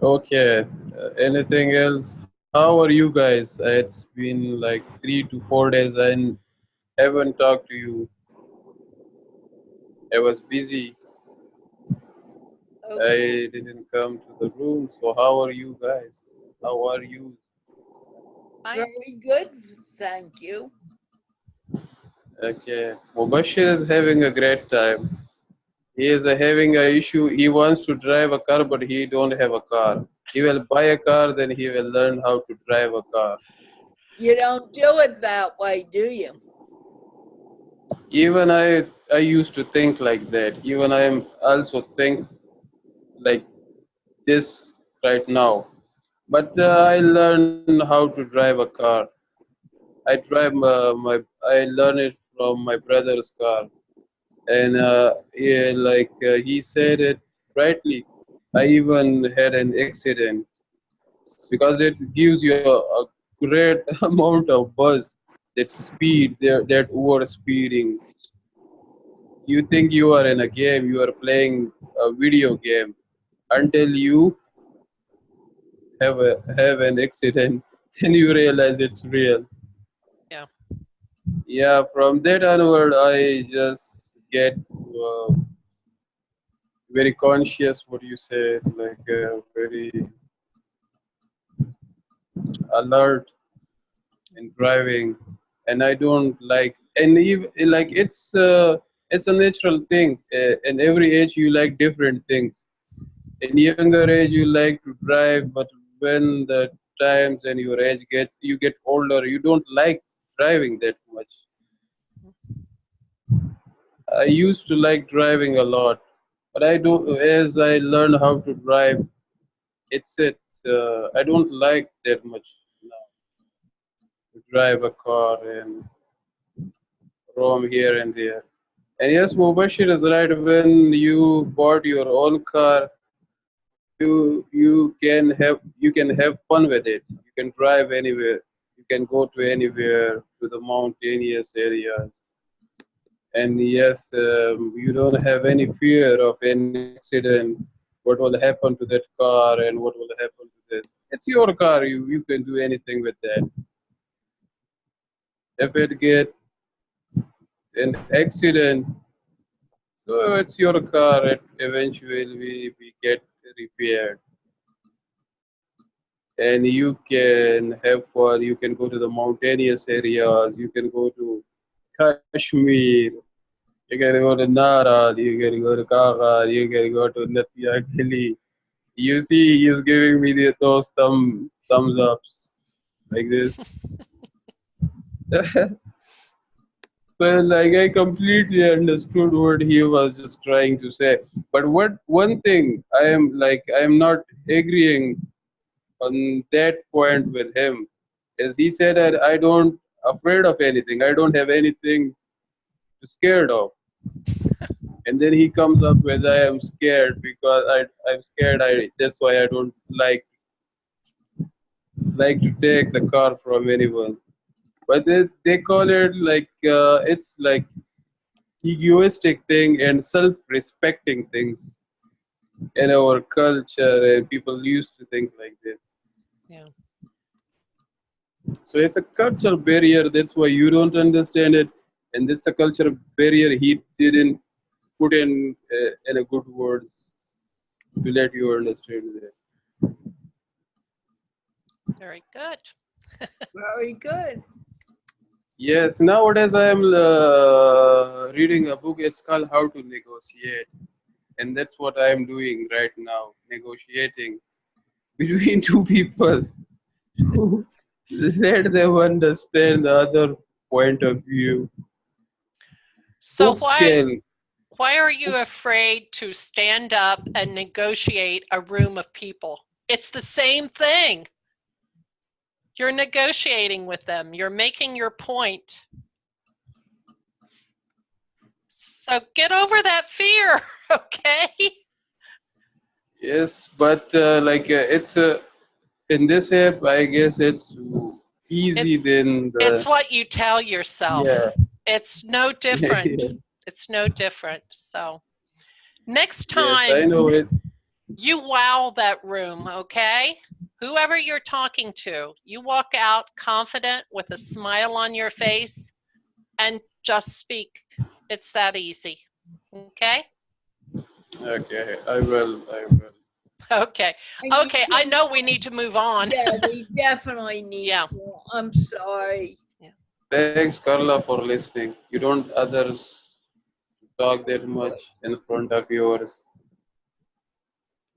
Okay. Anything else? How are you guys? It's been like 3 to 4 days and haven't talked to you. I was busy.
Okay,
I didn't come to the room. So how are you guys? How are you?
I
very good. Thank you.
Okay. Mubashir is having a great time. He is having a issue. He wants to drive a car, but he don't have a car. He will buy a car, then he will learn how to drive a car.
You don't do it that way, do you?
Even I used to think like that. Even I am also think like this right now. But I learn how to drive a car. I drive I learn it from my brother's car, and yeah, like he said it rightly. I even had an accident because it gives you a great amount of buzz, that speed, that over speeding. You think you are in a game, you are playing a video game until you have an accident, then you realize it's real.
yeah.
Yeah, from that onward, I just get very conscious. What you say, like very alert in driving, and I don't like, and even like it's a natural thing. In every age, you like different things. In younger age, you like to drive, but when the times and your age you get older, you don't like driving that much. I used to like driving a lot, but I do as I learn how to drive. I don't like that much now to drive a car and roam here and there. And yes, Mubashir is right. When you bought your own car, you can have fun with it. You can drive anywhere. You can go to anywhere to the mountainous areas. And yes, you don't have any fear of any accident. What will happen to that car and what will happen to this? It's your car. You can do anything with that. If it get an accident, so it's your car. It eventually we get repaired. and you can have fun. You can go to the mountainous areas. You can go to Kashmir. You can go to Nara. You can go to Kaga. You can go to Natia Delhi. You see, he's giving me those thumbs ups like this. So, like, I completely understood what he was just trying to say. But what one thing I am not agreeing on that point with him is he said that I don't afraid of anything. I don't have anything to scared of. And then he comes up with I am scared because I'm scared. That's why I don't like to take the car from anyone. But they call it like it's like egoistic thing and self-respecting things in our culture, and people used to think like this.
Yeah.
So it's a cultural barrier. That's why you don't understand it, and it's a cultural barrier he didn't put in a good words to let you understand that.
Very good.
Very good.
Yes, nowadays I am reading a book. It's called How to Negotiate, and that's what I am doing right now, negotiating between two people who let them understand the other point of view.
So
Books can,
why are you afraid to stand up and negotiate a room of people? It's the same thing. You're negotiating with them. You're making your point. So get over that fear, okay?
yes, but it's in this app, I guess it's easy than
It's
the
what you tell yourself.
yeah.
It's no different. It's no different. So next
Yes, I
time,
know it.
you wow that room, okay? Whoever you're talking to, you walk out confident with a smile on your face and just speak. It's that easy. Okay?
Okay, I will. I will.
Okay.
And you
Okay, I
can-
know we need to move on.
Yeah, we definitely need
Yeah.
to. I'm sorry.
Thanks, Carla, for listening. You don't others talk that much in front of yours,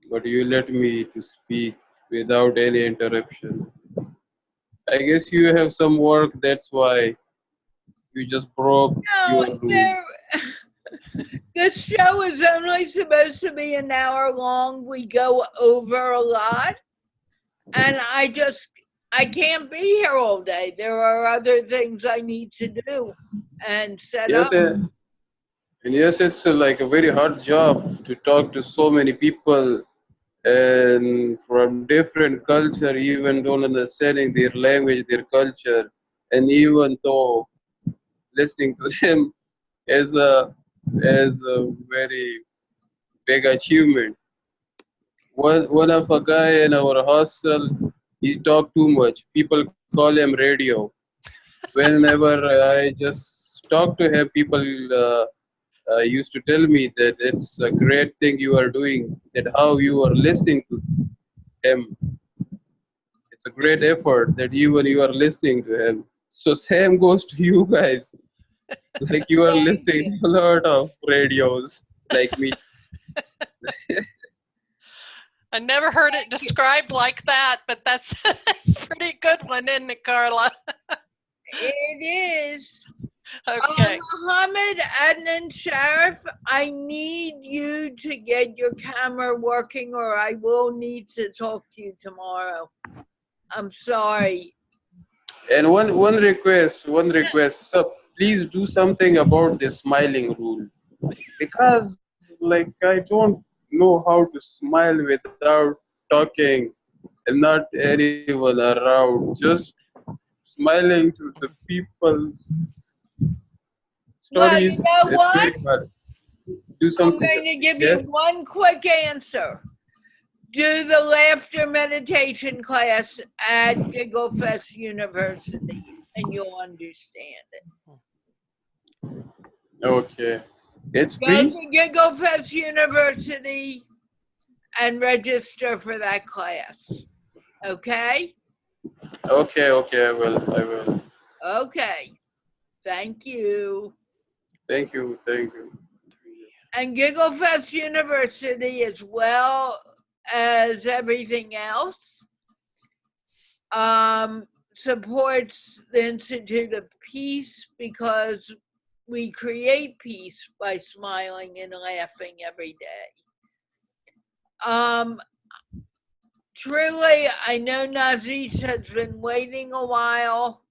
but you let me to speak without any interruption. I guess you have some work. That's why you just broke your
No,
rule.
this show is only supposed to be an hour long. We go over a lot, and I can't be here all day. There are other things I need to do and set
Yes,
up.
and yes, it's like a very hard job to talk to so many people and from different culture, even don't understanding their language, their culture, and even though listening to them is a very big achievement. One of a guy in our hostel, he talk too much. People call him radio. Whenever I just talk to him, people used to tell me that it's a great thing you are doing. That how you are listening to him. It's a great effort that even you are listening to him. So same goes to you guys. Like you are
Thank
listening
you.
to a lot of radios like me.
I never heard it described like that, but that's that's a pretty good one, isn't it, Carla?
It is.
Okay.
Muhammad Adnan Sharif, I need you to get your camera working or I will need to talk to you tomorrow. I'm sorry.
And one request. So please do something about the smiling rule because like I don't know how to smile without talking and not anyone around. Just smiling to the people's
Well, you
stories.
know
It's
what?
very hard. Do
I'm
something.
going to give you
Yes.
one quick answer. Do the laughter meditation class at Giggle Fest University and you'll understand it.
Okay. It's
Go
free.
to Giggle Fest University and register for that class. Okay?
Okay, okay, I will.
Okay. Thank you.
Thank you, thank you.
And Giggle Fest University, as well as everything else, supports the Institute of Peace because we create peace by smiling and laughing every day. Truly, I know Nazish has been waiting a while,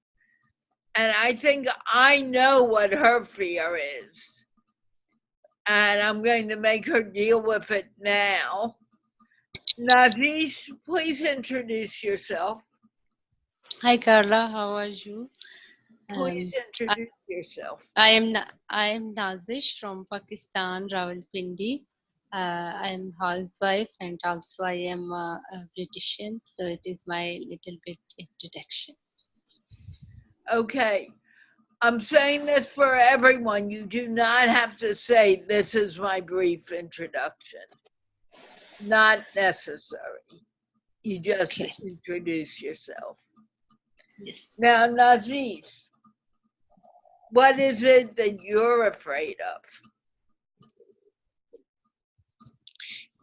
and I think I know what her fear is. And I'm going to make her deal with it now. Nazish, please introduce yourself.
Hi Carla, how are you?
Please introduce yourself.
I am Nazish from Pakistan, Rawalpindi. I am housewife and also I am a Britician, so it is my little bit introduction.
Okay. I'm saying this for everyone. You do not have to say, this is my brief introduction. Not necessary. You just introduce yourself.
Yes.
Now, Nazish, what is it that you're afraid of?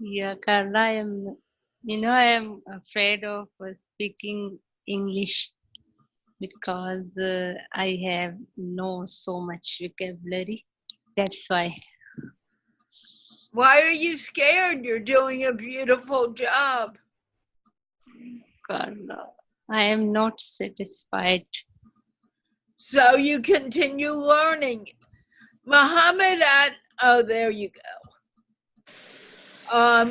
Yeah, Carla, I am afraid of speaking English because I have no so much vocabulary. That's why.
Why are you scared? You're doing a beautiful job.
Carla, I am not satisfied.
So you continue learning. Muhammad, oh, there you go.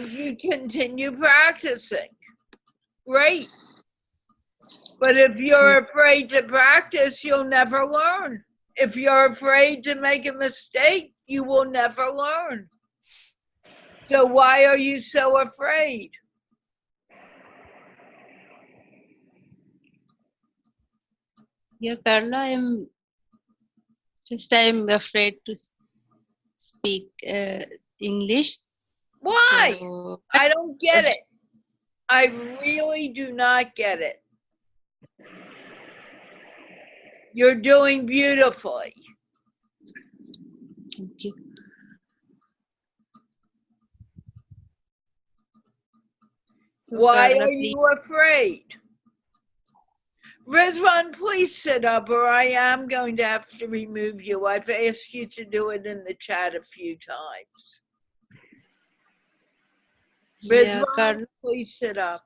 You continue practicing. Great. But if you're afraid to practice, you'll never learn. If you're afraid to make a mistake, you will never learn. So why are you so afraid?
Yeah, Carla, I'm afraid to speak English.
Why?
So,
I don't get it. I really do not get it. You're doing beautifully.
thank you. So,
Why
Carla,
are you afraid? Rizwan, please sit up or I am going to have to remove you. I've asked you to do it in the chat a few times.
Yeah,
Rizwan,
Carla,
please sit up.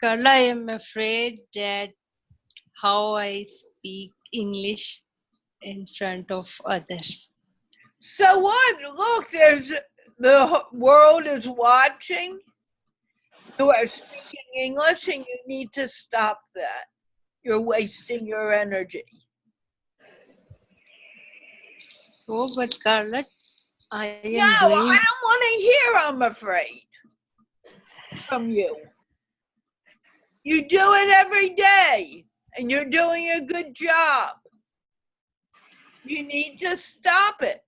Carla, I am afraid that how I speak English in front of others.
So what? Look, the world is watching. You are speaking English and you need to stop that. You're wasting your energy.
So, but Carla, I am
No, I
doing.
don't want to hear I'm afraid from you. You do it every day and you're doing a good job. You need to stop it.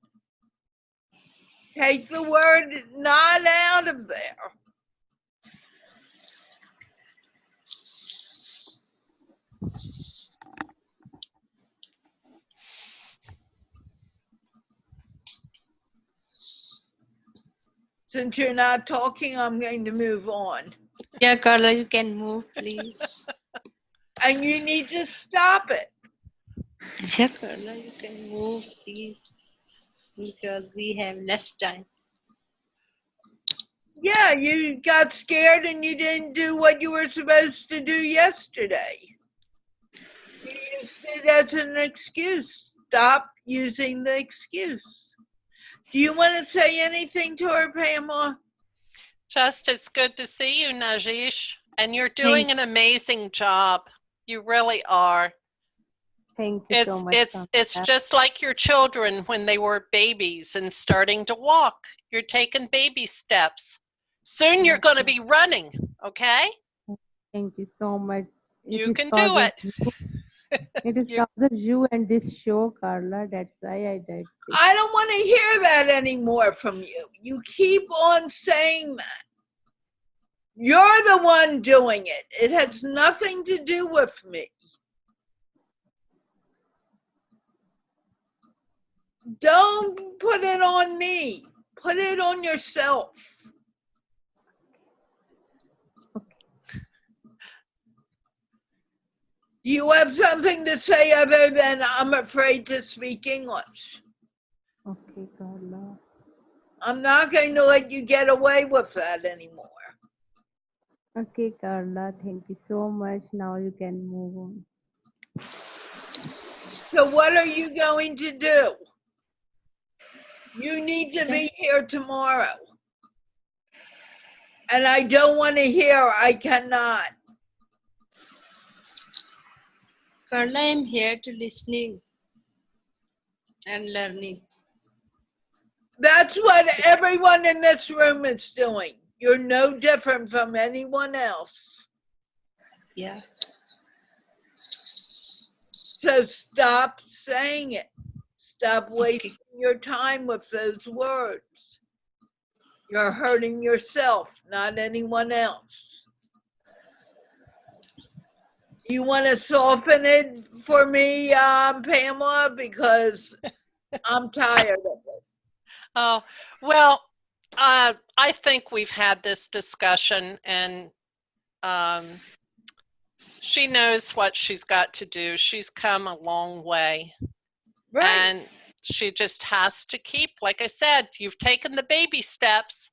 Take the word not out of there. Since you're not talking, I'm going to move on.
Yeah, Carla, you can move, please.
And you need to stop it.
Yeah, Carla, you can move, please, because we have less time.
Yeah, you got scared and you didn't do what you were supposed to do yesterday. You used it as an excuse. Stop using the excuse. Do you want to say anything to her, Pamela?
Just, it's good to see you, Najish. And you're doing an amazing job. You really are.
Thank you so much.
It's just like your children when they were babies and starting to walk. You're taking baby steps. Soon you're going to be running, okay?
Thank you so much.
You can do it.
It is
You-
because of you and this show, Carla. That's why I did this.
I don't want to hear that anymore from you. You keep on saying that. You're the one doing it. It has nothing to do with me. Don't put it on me. Put it on yourself. Do you have something to say other than I'm afraid to speak English?
Okay, Carla.
I'm not going to let you get away with that anymore.
Okay, Carla. Thank you so much. Now you can move on.
So what are you going to do? You need to be here tomorrow. And I don't want to hear I cannot.
Carla, I'm here to listening and learning.
That's what everyone in this room is doing. You're no different from anyone else.
Yeah.
So stop saying it. Stop wasting your time with those words. You're hurting yourself, not anyone else. You want to soften it for me, Pamela, because I'm tired of it.
Oh, well, I think we've had this discussion, and she knows what she's got to do. She's come a long way.
Right.
And she just has to keep, like I said, you've taken the baby steps.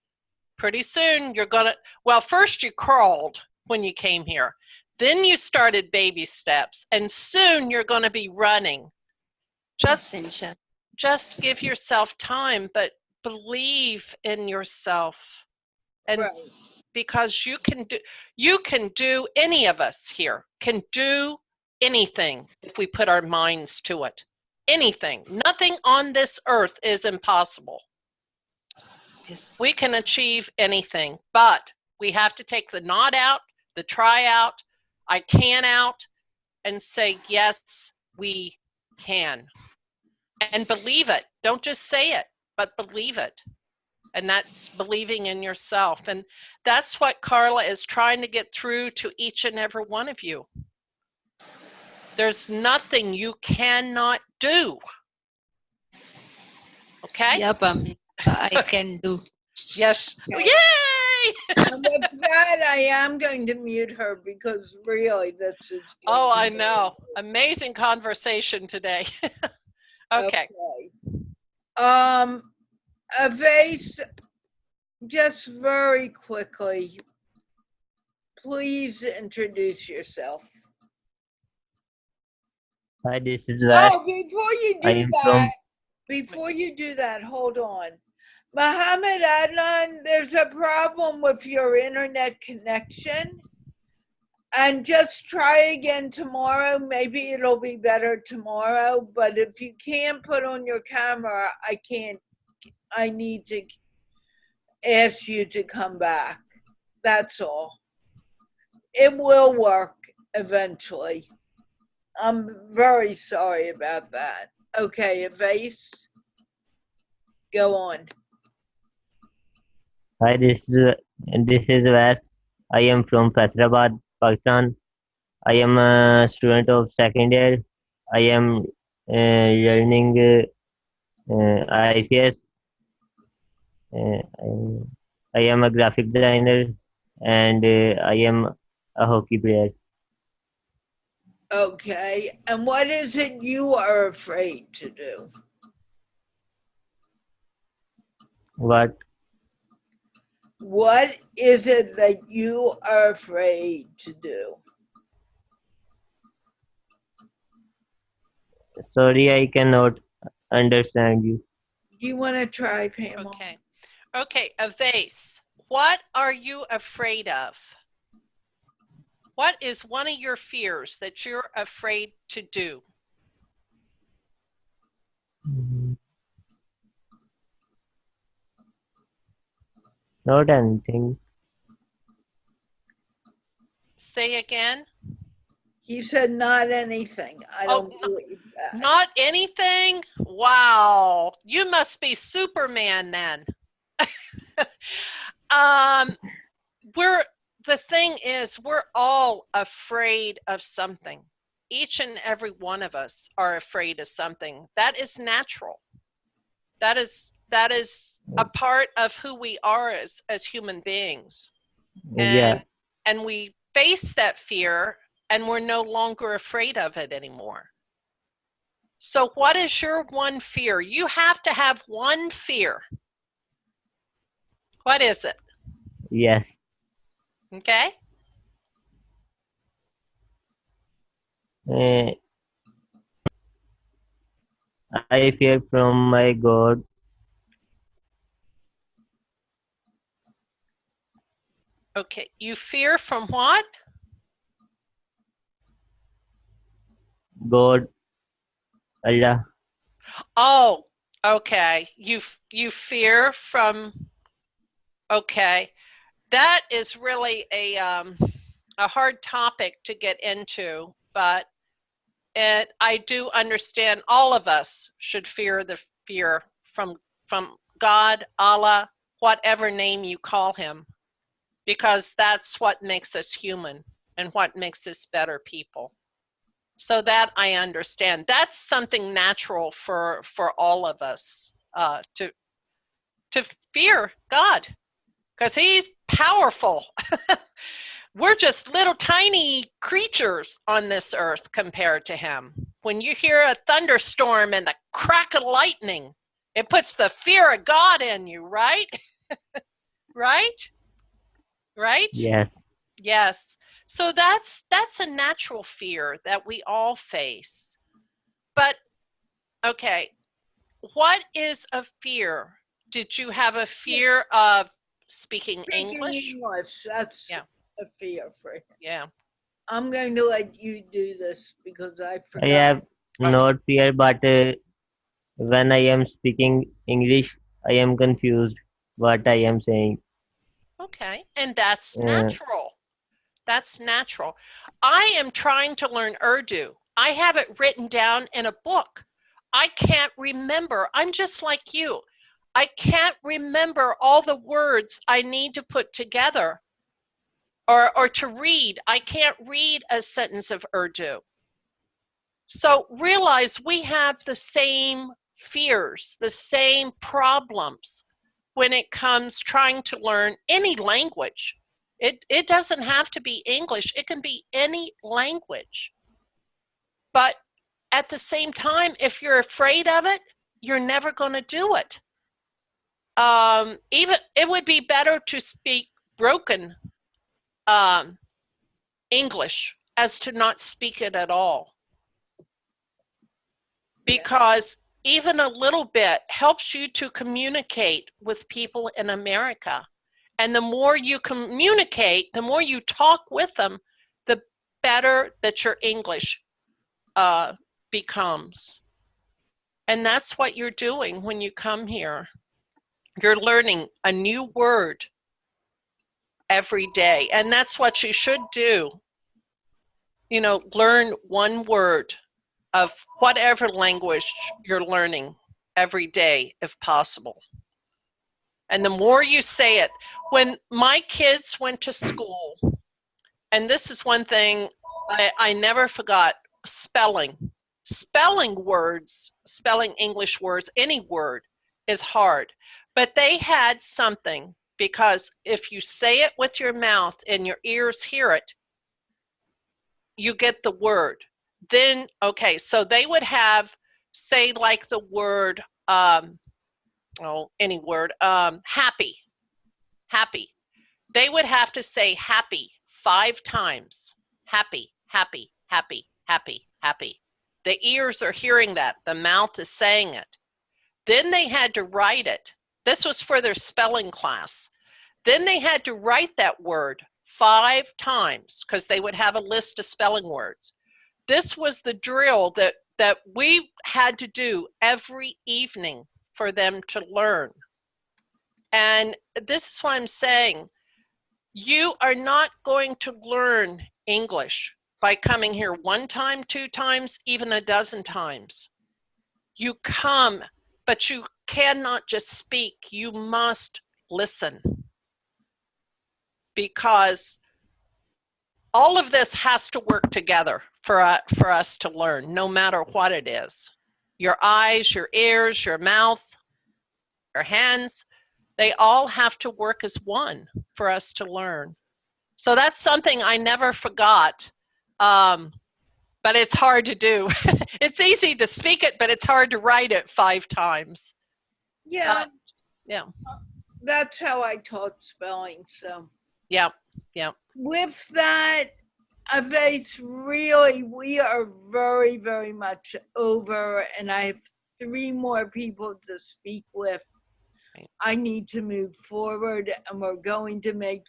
Pretty soon you're going to, well, first you crawled when you came here. Then you started baby steps, and soon you're going to be running. Just give yourself time, but believe in yourself. And
Right.
because you can do, any of us here can do anything if we put our minds to it. Anything. Nothing on this earth is impossible.
Yes.
We can achieve anything, but we have to take the not out, the try out, I can out, and say, yes, we can. And believe it. Don't just say it, but believe it. And that's believing in yourself. And that's what Carla is trying to get through to each and every one of you. There's nothing you cannot do. Okay?
Yeah, Pamela, I can do.
Yes.
Okay.
Yay!
And with that, I am going to mute her because really this is.
Oh, I know. Amazing conversation today. Okay.
A vase, just very quickly, please introduce yourself.
Hi, this is Vas.
Oh, before you do that, hold on. Mohammed Adnan, there's a problem with your internet connection. And just try again tomorrow. Maybe it'll be better tomorrow. But if you can't put on your camera, I need to ask you to come back. That's all. It will work eventually. I'm very sorry about that. Okay, Vase, go on.
Hi, this is Vas. I am from Faisalabad, Pakistan. I am a student of second year. I am learning IPS. I am a graphic designer, and I am a hockey player.
Okay, and what is it you are afraid to do?
What?
What is it that you are afraid to do?
Sorry, I cannot understand you.
Do you want to try, Pamela?
Okay. Okay, a vase. What are you afraid of? What is one of your fears that you're afraid to do?
Not anything.
Say again.
He said not anything. I
Oh,
don't believe that.
not anything? Wow. You must be Superman then. The thing is, we're all afraid of something. Each and every one of us are afraid of something. That is natural. That is a part of who we are as human beings.
Yeah.
And we face that fear and we're no longer afraid of it anymore. So what is your one fear? You have to have one fear. What is it?
Yes.
Okay.
Uh, I fear from my God.
Okay. You fear from what?
God. Allah.
Oh, okay. You fear from. Okay, that is really a hard topic to get into, but I do understand all of us should fear the fear from God, Allah, whatever name you call him, because that's what makes us human and what makes us better people. So that I understand. That's something natural for all of us to fear God, because he's powerful. We're just little tiny creatures on this earth compared to him. When you hear a thunderstorm and the crack of lightning, it puts the fear of God in you, right? Right? Right?
Yes.
Yes. So that's a natural fear that we all face. But okay, what is a fear? Did you have a fear of speaking English?
That's
Yeah.
a fear for him.
Yeah.
I'm going to let you do this because I
I
forgot.
have not fear, but when I am speaking English, I am confused what I am saying.
Okay. And that's
Uh,
natural. That's natural. I am trying to learn Urdu. I have it written down in a book. I can't remember. I'm just like you. I can't remember all the words I need to put together or to read. I can't read a sentence of Urdu. So realize we have the same fears, the same problems when it comes trying to learn any language. It doesn't have to be English. It can be any language. But at the same time, if you're afraid of it, you're never going to do it. Even it would be better to speak broken English as to not speak it at all. Because even a little bit helps you to communicate with people in America. And the more you communicate, the more you talk with them, the better that your English becomes. And that's what you're doing when you come here. You're learning a new word every day. And that's what you should do. You know, learn one word of whatever language you're learning every day, if possible. And the more you say it, when my kids went to school, and this is one thing I never forgot, spelling. Spelling words, spelling English words, any word is hard. But they had something, because if you say it with your mouth and your ears hear it, you get the word. Then, okay, so they would have, say, like the word, any word, happy, happy. They would have to say happy 5 times. Happy, happy, happy, happy, happy. The ears are hearing that. The mouth is saying it. Then they had to write it. This was for their spelling class. Then they had to write that word 5 times because they would have a list of spelling words. This was the drill that we had to do every evening for them to learn. And this is what I'm saying. You are not going to learn English by coming here 1 time, 2 times, even a dozen times. You come, but you cannot just speak. You must listen, because all of this has to work together for us to learn, no matter what it is. Your eyes, your ears, your mouth, your hands, they all have to work as one for us to learn. So that's something I never forgot, but it's hard to do. It's easy to speak it, but it's hard to write it 5 times.
Yeah.
Yeah.
That's how I taught spelling, so.
Yeah, yeah.
With that, Aves, really, we are very, very much over, and I have 3 more people to speak with. I need to move forward, and we're going to make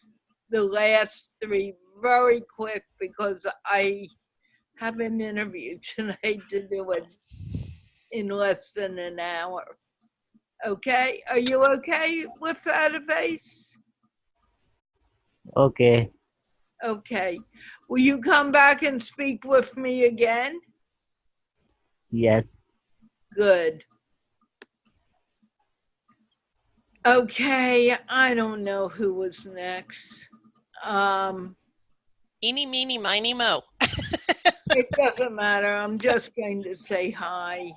the last 3 very quick because I have an interview tonight to do it in less than an hour. Okay, are you okay with that, Aves?
Okay.
Okay. Will you come back and speak with me again?
Yes.
Good. Okay, I don't know who was next.
Eeny, meeny, miny, mo.
It doesn't matter. I'm just going to say hi.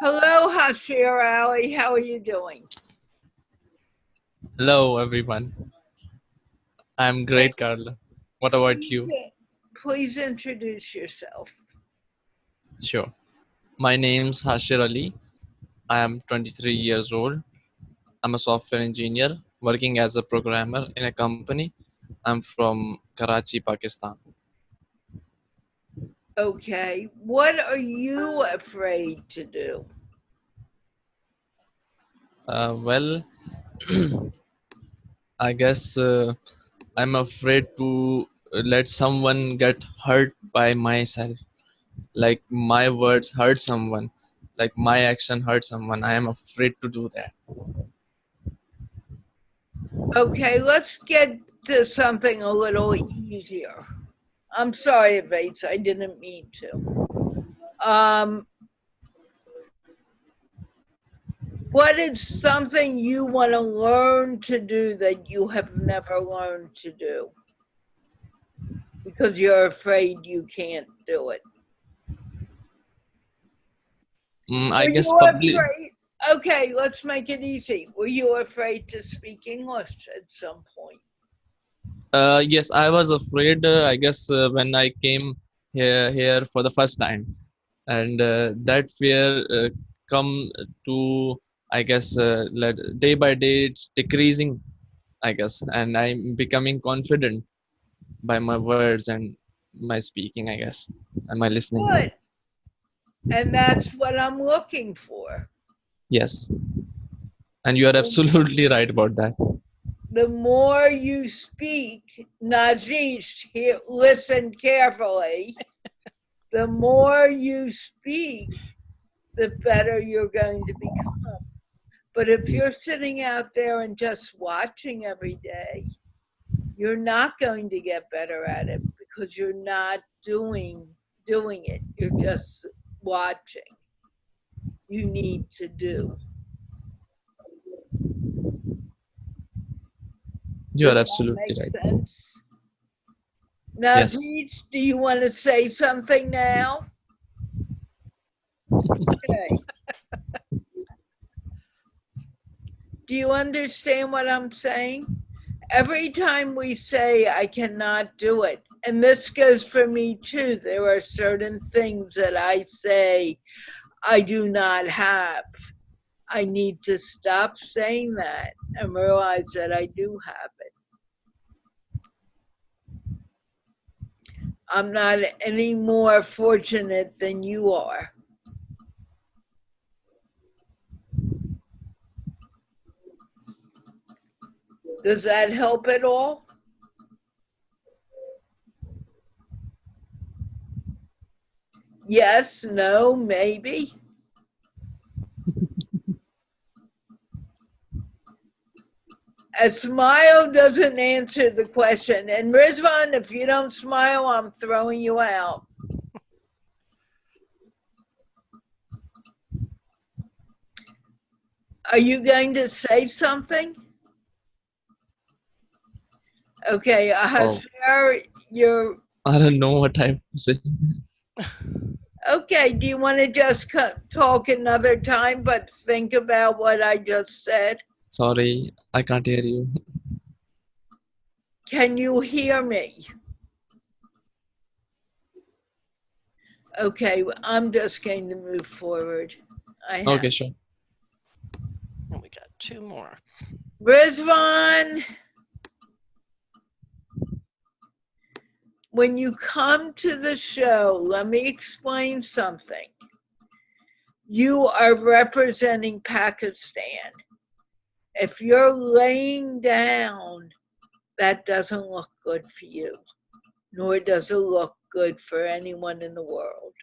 Hello, Hashir Ali. How are you doing?
Hello, everyone. I'm great, Carla. What about you?
Please introduce yourself.
Sure. My name's Hashir Ali. I am 23 years old. I'm a software engineer working as a programmer in a company. I'm from Karachi, Pakistan.
Okay. What are you afraid to do?
Well, I guess I'm afraid to let someone get hurt by myself. Like my words hurt someone, like my action hurt someone. I am afraid to do that.
Okay, let's get to something a little easier. I'm sorry, Vates, I didn't mean to. What is something you want to learn to do that you have never learned to do? Because you're afraid you can't do it.
I
Were
guess
you
probably.
afraid? Okay, let's make it easy. Were you afraid to speak English at some point?
Yes, I was afraid. I guess when I came here for the first time, and that fear come to, I guess, day by day it's decreasing. I guess, and I'm becoming confident by my words and my speaking. I guess, and my listening.
Good. And that's what I'm looking for.
Yes, and you are absolutely right about that.
The more you speak, Najish, here, listen carefully. The more you speak, the better you're going to become. But if you're sitting out there and just watching every day, you're not going to get better at it because you're not doing it. You're just watching. You need to do.
You are
Does that
absolutely
make
right.
sense? Now,
Yes.
do you want to say something now? Okay. Do you understand what I'm saying? Every time we say, I cannot do it, and this goes for me too, there are certain things that I say I do not have. I need to stop saying that and realize that I do have it. I'm not any more fortunate than you are. Does that help at all? Yes, no, maybe. A smile doesn't answer the question. And Rizwan, if you don't smile, I'm throwing you out. Are you going to say something? Okay, share your.
I don't know what I have to say.
Okay, do you want to just talk another time, but think about what I just said?
Sorry, I can't hear you.
Can you hear me? Okay, I'm just going to move forward.
Okay, sure.
And we got two more.
Rizwan, when you come to the show, let me explain something. You are representing Pakistan. If you're laying down, that doesn't look good for you, nor does it look good for anyone in the world.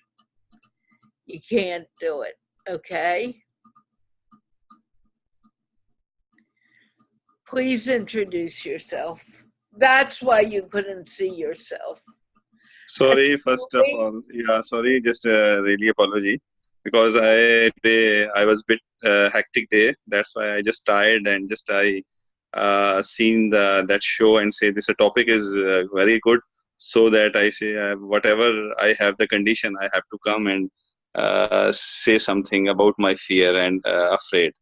You can't do it, okay? Please introduce yourself. That's why you couldn't see yourself.
Sorry, first of all, yeah, sorry, just really apology because today I was a bit hectic day. That's why I just tired and just I seen that show and say this topic is very good. So that I say whatever I have the condition, I have to come and say something about my fear and afraid.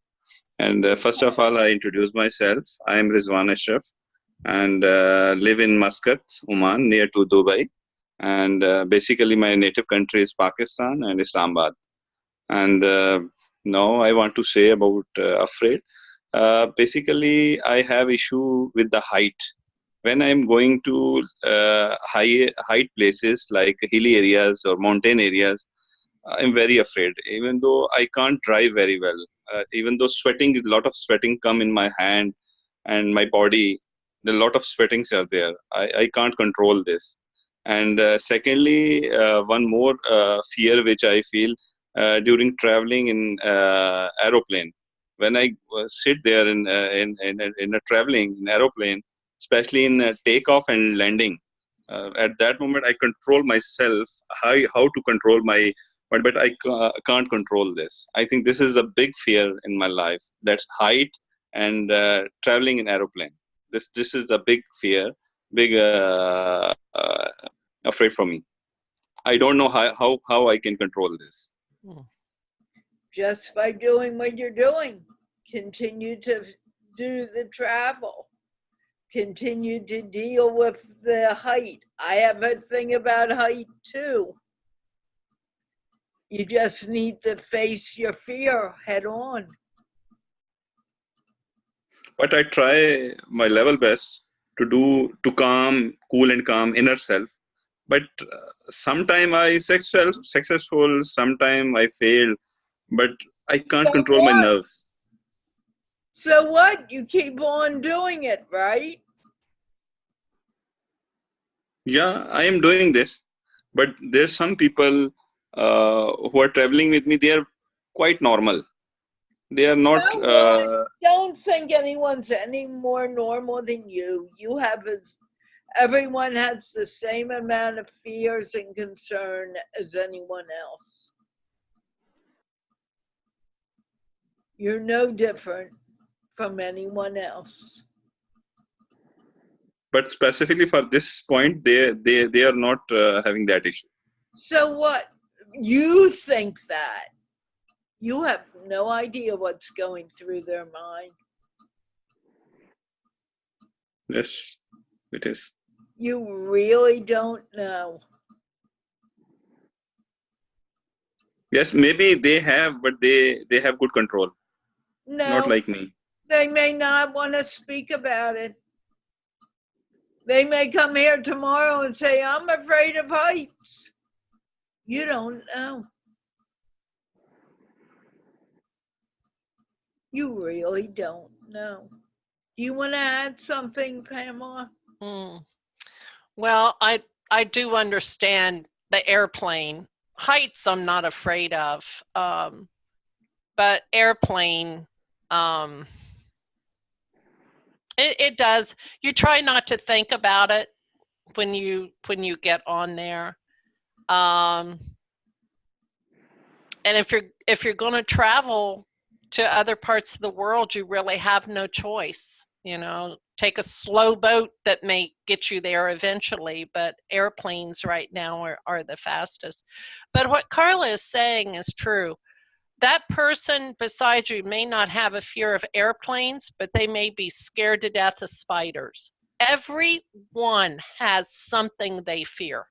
And first of all, I introduce myself. I am Rizwan Ashraf and live in Muscat, Oman, near to Dubai. And basically my native country is Pakistan and Islamabad. And now I want to say about afraid. Basically, I have issue with the height. When I'm going to height places like hilly areas or mountain areas, I'm very afraid. Even though I can't drive very well, even though sweating, a lot of sweating come in my hand and my body, a lot of sweatings are there. I can't control this. And secondly, one more fear which I feel during traveling in aeroplane. When I sit there in a traveling in aeroplane, especially in takeoff and landing, at that moment I control myself. How to control my but I can't control this. I think this is a big fear in my life. That's height and traveling in aeroplane. This is a big fear, big afraid for me. I don't know how I can control this.
Just by doing what you're doing. Continue to do the travel. Continue to deal with the height. I have a thing about height too. You just need to face your fear head on.
But I try my level best to calm, cool and calm inner self. But sometime I successful, sometime I fail, but I can't control my nerves.
So what? You keep on doing it, right?
Yeah, I am doing this, but there's some people who are traveling with me. They are quite normal. They are not.
Don't think anyone's any more normal than you. You have everyone has the same amount of fears and concern as anyone else. You're no different from anyone else.
But specifically for this point, they are not having that issue.
So what? You think that. You have no idea what's going through their mind.
Yes, it is.
You really don't know.
Yes, maybe they have, but they have good control.
No.
Not like me.
They may not want to speak about it. They may come here tomorrow and say, I'm afraid of heights. You don't know. You really don't know. Do you want to add something, Pamela?
Well, I do understand the airplane. Heights I'm not afraid of. But airplane, It does. You try not to think about it when you get on there. And if you're going to travel to other parts of the world, you really have no choice. You know, take a slow boat that may get you there eventually, but airplanes right now are the fastest. But what Carla is saying is true. That person beside you may not have a fear of airplanes, but they may be scared to death of spiders. Everyone has something they fear.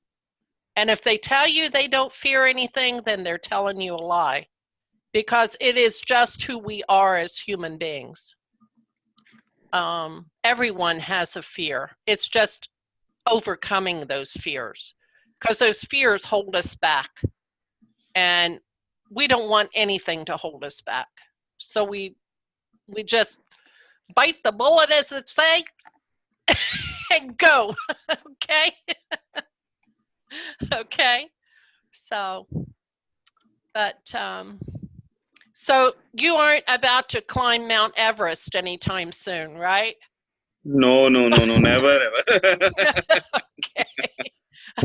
And if they tell you they don't fear anything, then they're telling you a lie, because it is just who we are as human beings. Everyone has a fear. It's just overcoming those fears, because those fears hold us back. And we don't want anything to hold us back. So we just bite the bullet, as they say, and go. Okay? Okay. So, but, so you aren't about to climb Mount Everest anytime soon, right?
No, never ever.
Okay.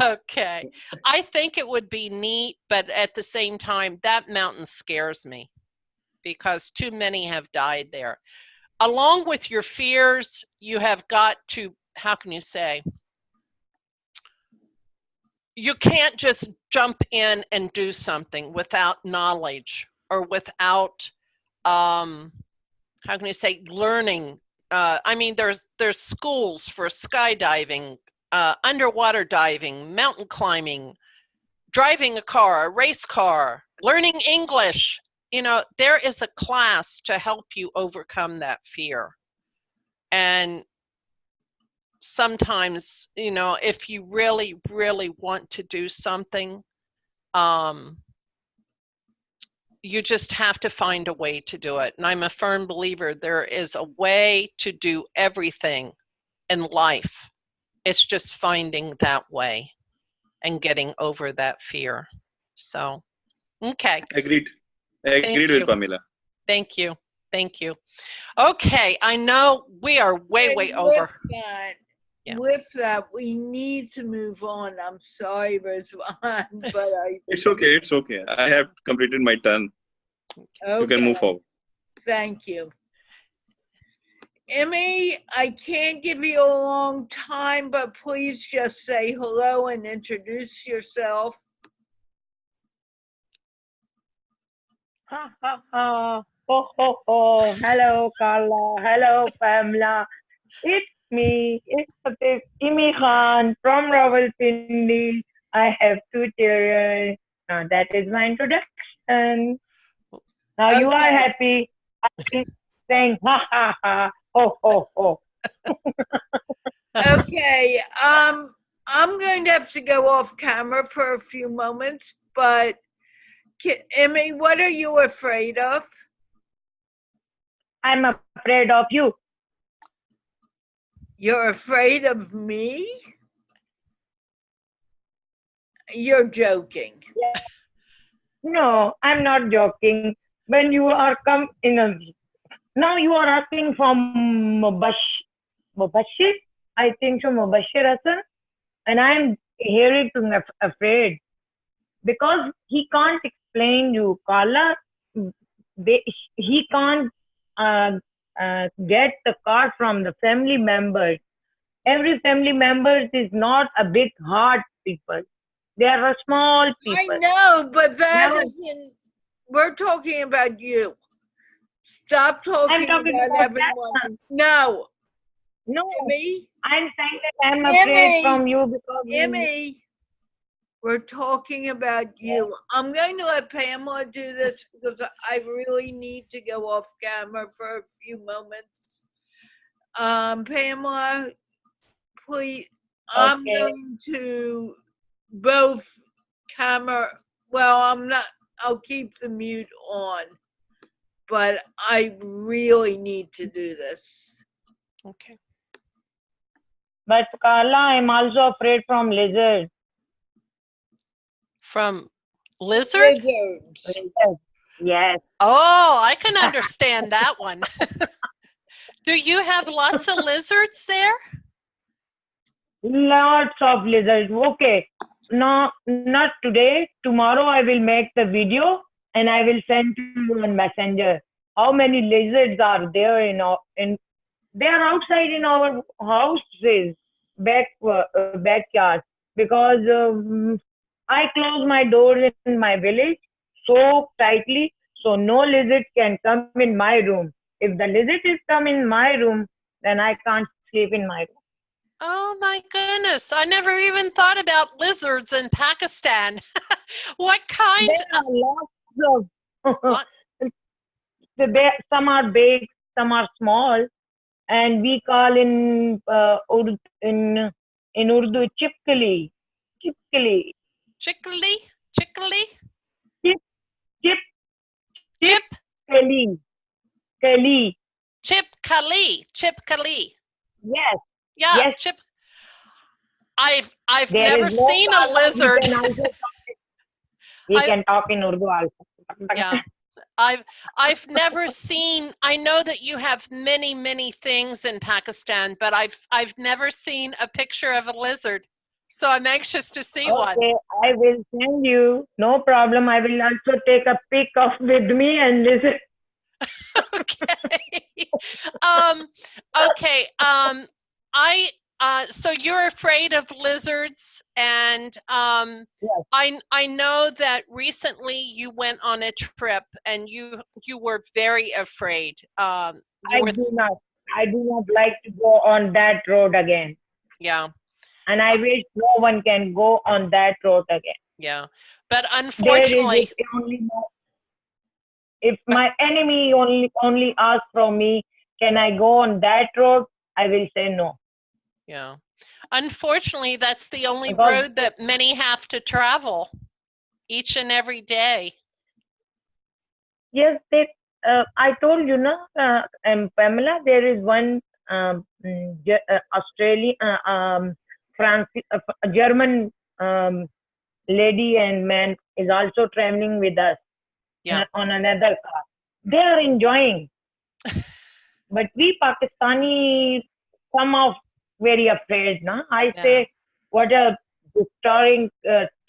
Okay. I think it would be neat, but at the same time, that mountain scares me because too many have died there. Along with your fears, you have got to, how can you say, you can't just jump in and do something without knowledge or without, how can you say, learning. I mean, there's schools for skydiving, underwater diving, mountain climbing, driving a car, a race car, learning English. You know, there is a class to help you overcome that fear. And sometimes, you know, if you really, really want to do something, you just have to find a way to do it. And I'm a firm believer there is a way to do everything in life. It's just finding that way and getting over that fear. So, okay.
Agreed with Pamela.
Thank you. Thank you. Okay, I know we are way over.
With that, we need to move on. I'm sorry, Rizwan, but
It's okay. I have completed my turn.
Okay.
You can move forward.
Thank you. Emmy, I can't give you a long time, but please just say hello and introduce yourself.
Ha ha ha. Ho ho ho. Hello, Carla. Hello, Pamela. It's me. It's Imi Khan from Rawalpindi. I have 2 children. Now that is my introduction. Now you are happy. I'm saying ha ha ha. Ho ho ho.
Okay. I'm going to have to go off camera for a few moments, but Emmy, what are you afraid of?
I'm afraid of you.
You're afraid of me? You're joking.
Yeah. No, I'm not joking. When you are come in a, now you are asking from Mubashir, I think so, Mubashir Hassan, and I'm hearing to afraid because he can't explain you, Carla. He can't get the car from the family members. Every family member is not a big heart people. They are a small people.
I know, but that isn't, we're talking about you. Stop talking about everyone. No.
No.
Emmy?
I'm saying that I'm afraid from you because
Emmy, we're talking about you. I'm going to let Pamela do this because I really need to go off camera for a few moments. Pamela, please, I'm going to both camera, well, I'm not, I'll keep the mute on, but I really need to do this.
Okay.
But Carla, I'm also afraid from lizards.
From lizard?
Lizards.
Yes.
Oh, I can understand that one. Do you have lots of lizards there?
Lots of lizards. Okay. No, not today. Tomorrow I will make the video and I will send to you on Messenger. How many lizards are there in they are outside in our houses, backyard, because I close my doors in my village so tightly, so no lizard can come in my room. If the lizard is come in my room, then I can't sleep in my room.
Oh my goodness. I never even thought about lizards in Pakistan. What kind?
There are lots of
Lots.
some are big, some are small, and we call in Urdu chipkali, chipkali,
Chickly? Chickly?
chip, chip,
Chip?
kali, kali.
Chip Kali. Chip Kali.
Yes,
Yeah,
yes.
chip. I've
There
never
is no
seen a
Carla.
lizard.
We
I-
can talk in Urdu also.
Yeah. I've never seen. I know that you have many things in Pakistan, but I've never seen a picture of a lizard. So I'm anxious to see one.
Okay, I will send you. No problem. I will also take a pic of with me and listen.
Okay. Okay. I so you're afraid of lizards, and
Yes.
I know that recently you went on a trip and you were very afraid. You were
I do not like to go on that road again.
Yeah.
And I wish no one can go on that road again.
Yeah. But
There is
unfortunately,
if my enemy only asks from me, can I go on that road? I will say no.
yeah. Unfortunately, that's the only
Because-
road that many have to travel each and every day.
Yes, I told you, no, Pamela, there is one Australian, German lady and man is also traveling with us on another car. They are enjoying. But we Pakistani somehow very afraid, no? I say, what a destroying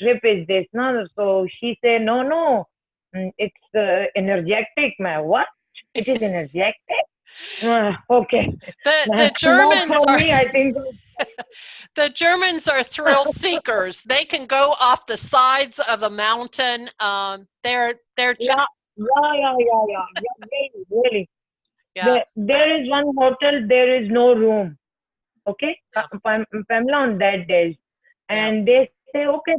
trip is this, no? So she say, no, it's energetic, man. What? It is energetic? Okay.
The Germans
Not for
are.
me, I think.
The Germans are thrill seekers. They can go off the sides of a mountain. They're just.
Yeah, really.
Yeah.
There is one hotel, there is no room. Okay, Pamela on that day, and they say, okay,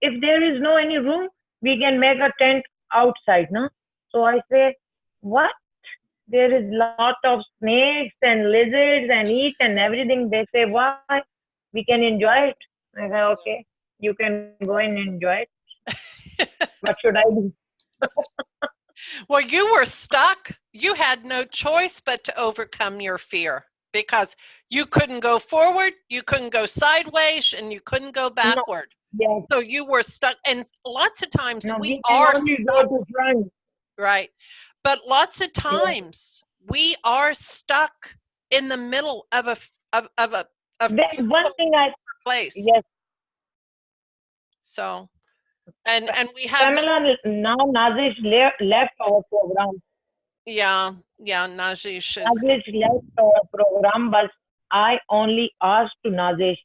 if there is no any room, we can make a tent outside, no? So I say, what? There is lot of snakes and lizards and each and everything. They say, why? We can enjoy it. I say, okay, you can go and enjoy it. What should I do?
Well, you were stuck. You had no choice but to overcome your fear because you couldn't go forward, you couldn't go sideways, and you couldn't go backward.
Yes.
So you were stuck. And lots of times
No,
we
can
are
only
stuck.
go to front.
Right. But lots of times we are stuck in the middle of a
one thing
place.
Yes.
So, and we have
Pamela, now Nazish left our program.
Yeah, Nazish is.
Nazish left our program, but I only asked to Nazish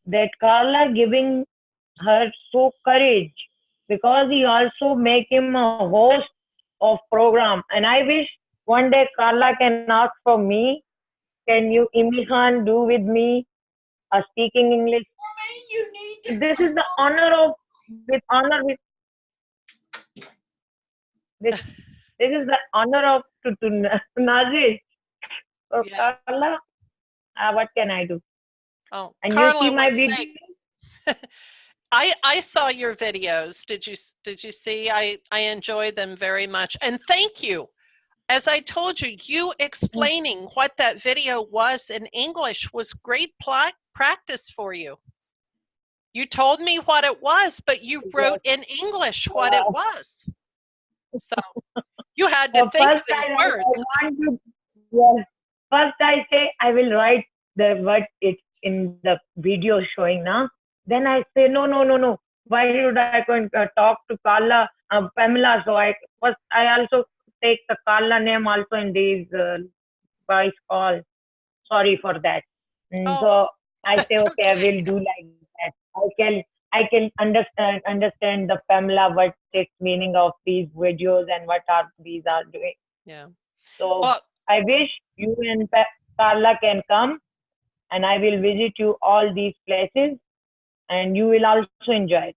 that Carla giving her so courage because he also make him a host of program. And I wish one day Carla can ask for me, can you Imran do with me speaking English? This is the honor with this is the honor of to Nazish. So Carla, what can I do?
Oh,
and
Carla
you see my
will
video?
say, I saw your videos. Did you see? I enjoy them very much. And thank you. As I told you, you explaining what that video was in English was great practice for you. You told me what it was, but you wrote in English what it was. So you had to think of it in words.
First I say I will write the what it's in the video showing now. Then I say no, no, no, no. Why should I go and talk to Carla, Pamela? So I also take the Carla name also in these voice call. Sorry for that.
Oh,
So I say
that's
okay, I
okay.
will do like that. I can understand the Pamela what its meaning of these videos and what are these are doing.
Yeah.
So
Well,
I wish you and Carla can come and I will visit you all these places and you will also enjoy it.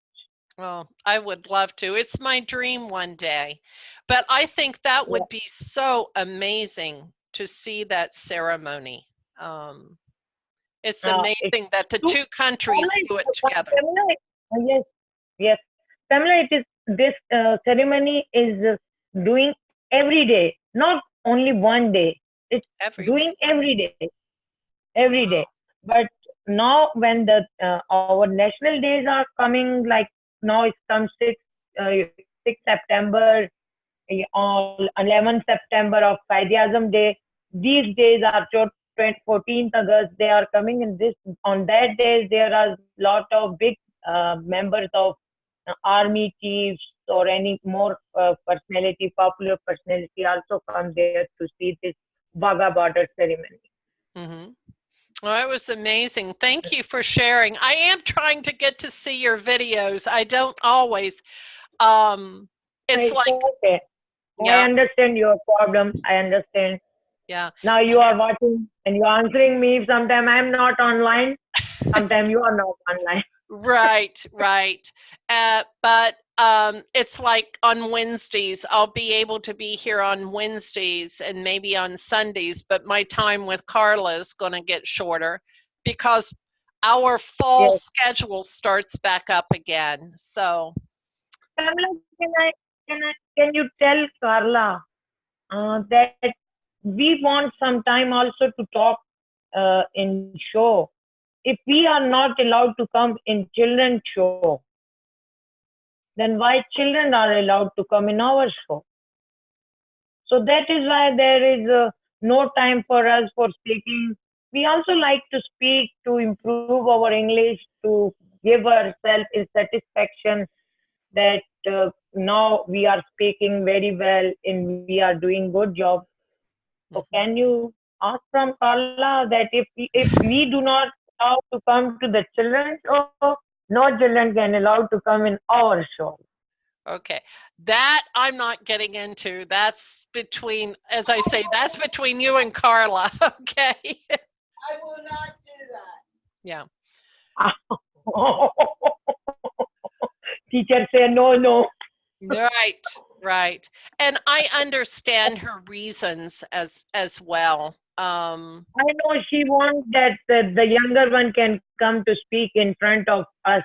well, I would love to. It's my dream one day. But I think that
Yeah.
would be so amazing to see that ceremony. Um, it's
It's
amazing that the
two,
two countries
Pamela,
do it together.
Pamela, yes, yes. Pamela, it is this ceremony is doing every day, not only one day. It's
Every day.
doing every day. But now when the our national days are coming, like now it's come 6 September, on 11th September of Quaid Day. These days are 14th August. They are coming in this on that days. There are lot of big members of army chiefs or any more personality, popular personality also come there to see this Wagah border ceremony.
Mm-hmm. Well, it was amazing. Thank you for sharing. I am trying to get to see your videos. I don't always. Um, it's
It's
like,
okay. I
yeah,
understand your problem. I understand.
yeah.
Now you are watching and you're answering me. Sometimes I'm not online. Sometimes you are not online.
Right, right. But it's like on Wednesdays, I'll be able to be here on Wednesdays and maybe on Sundays, but my time with Carla is going to get shorter because our fall
Yes.
schedule starts back up again. So,
Pamela, can you tell Carla that we want some time also to talk in show. If we are not allowed to come in children's show, then why children are allowed to come in our show? So that is why there is no time for us for speaking. We also like to speak to improve our English, to give ourselves a satisfaction that now we are speaking very well and we are doing good job. So can you ask from Carla that if we do not allow to come to the children's show, no children can allow to come in our show.
okay. That I'm not getting into. That's between, as I say, that's between you and Carla. Okay.
I will not do that.
Yeah.
Teacher say no, no.
Right, right. And I understand her reasons as well.
I know she wants that the younger one can come to speak in front of us.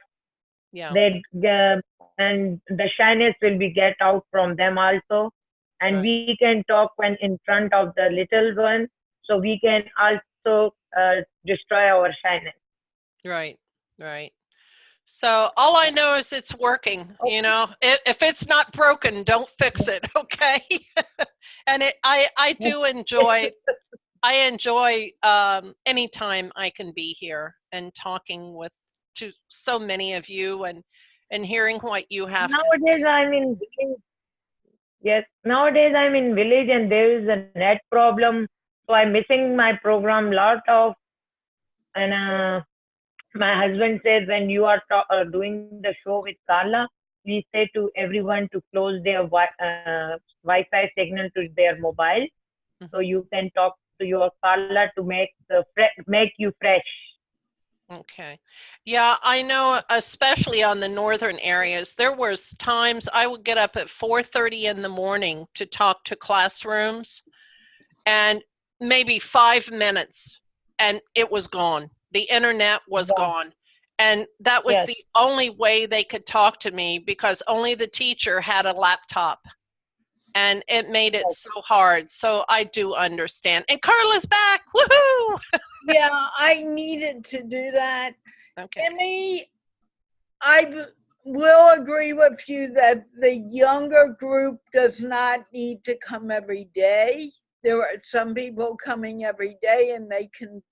Yeah.
That and the shyness will be get out from them also, and
Right.
we can talk when in front of the little one, so we can also destroy our shyness.
Right, right. So all I know is it's working. You know, if it's not broken, don't fix it. Okay. And I do enjoy. I enjoy anytime I can be here and talking with to so many of you and hearing what you have to
Nowadays,
say.
I'm in village. Yes, nowadays I'm in village and there is a net problem, so I'm missing my program lot of. And my husband says when you are doing the show with Carla, we say to everyone to close their Wi-Fi signal to their mobile, so you can talk to your Carla to make you fresh.
Okay. Yeah, I know, especially on the northern areas, there was times I would get up at 4:30 in the morning to talk to classrooms and maybe 5 minutes and it was gone. The internet was
Yeah.
gone. And that was
Yes.
the only way they could talk to me because only the teacher had a laptop. And it made it so hard. So I do understand. And Carla's back. Woohoo!
Yeah, I needed to do that.
Okay.
Emmy, I will agree with you that the younger group does not need to come every day. There are some people coming every day and they can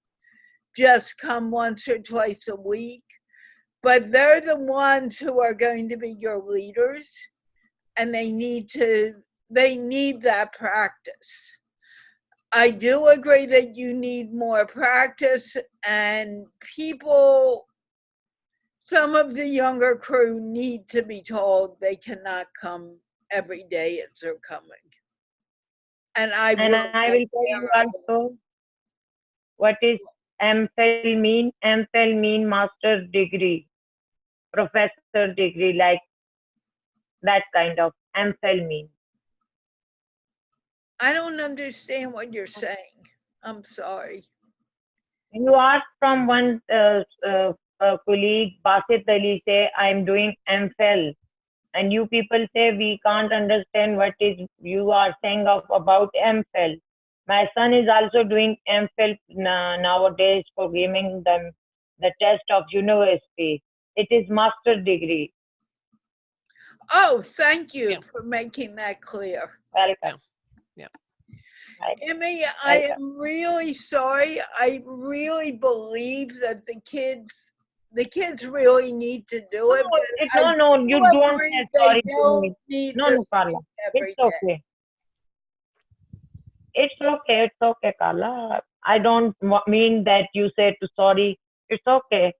just come once or twice a week, but they're the ones who are going to be your leaders, and they need that practice. I do agree that you need more practice, and some of the younger crew need to be told they cannot come every day as they're coming. And I will
tell you also what is MPhil mean. MPhil mean master's degree, professor degree, like that kind of MPhil mean.
I don't understand what you're saying. I'm sorry.
You asked from one colleague, Basit Ali, say, I'm doing MPhil. And you people say, we can't understand what is you are saying about MPhil. My son is also doing MPhil nowadays for giving them the test of university. It is master degree.
Oh, thank you for making that clear.
Welcome.
Yeah.
Emmy, I am really sorry. I really believe that the kids really need to do it.
No, you don't say sorry to me. No, Carla. It's okay. It's okay, Carla. I don't mean that you say to sorry. It's okay.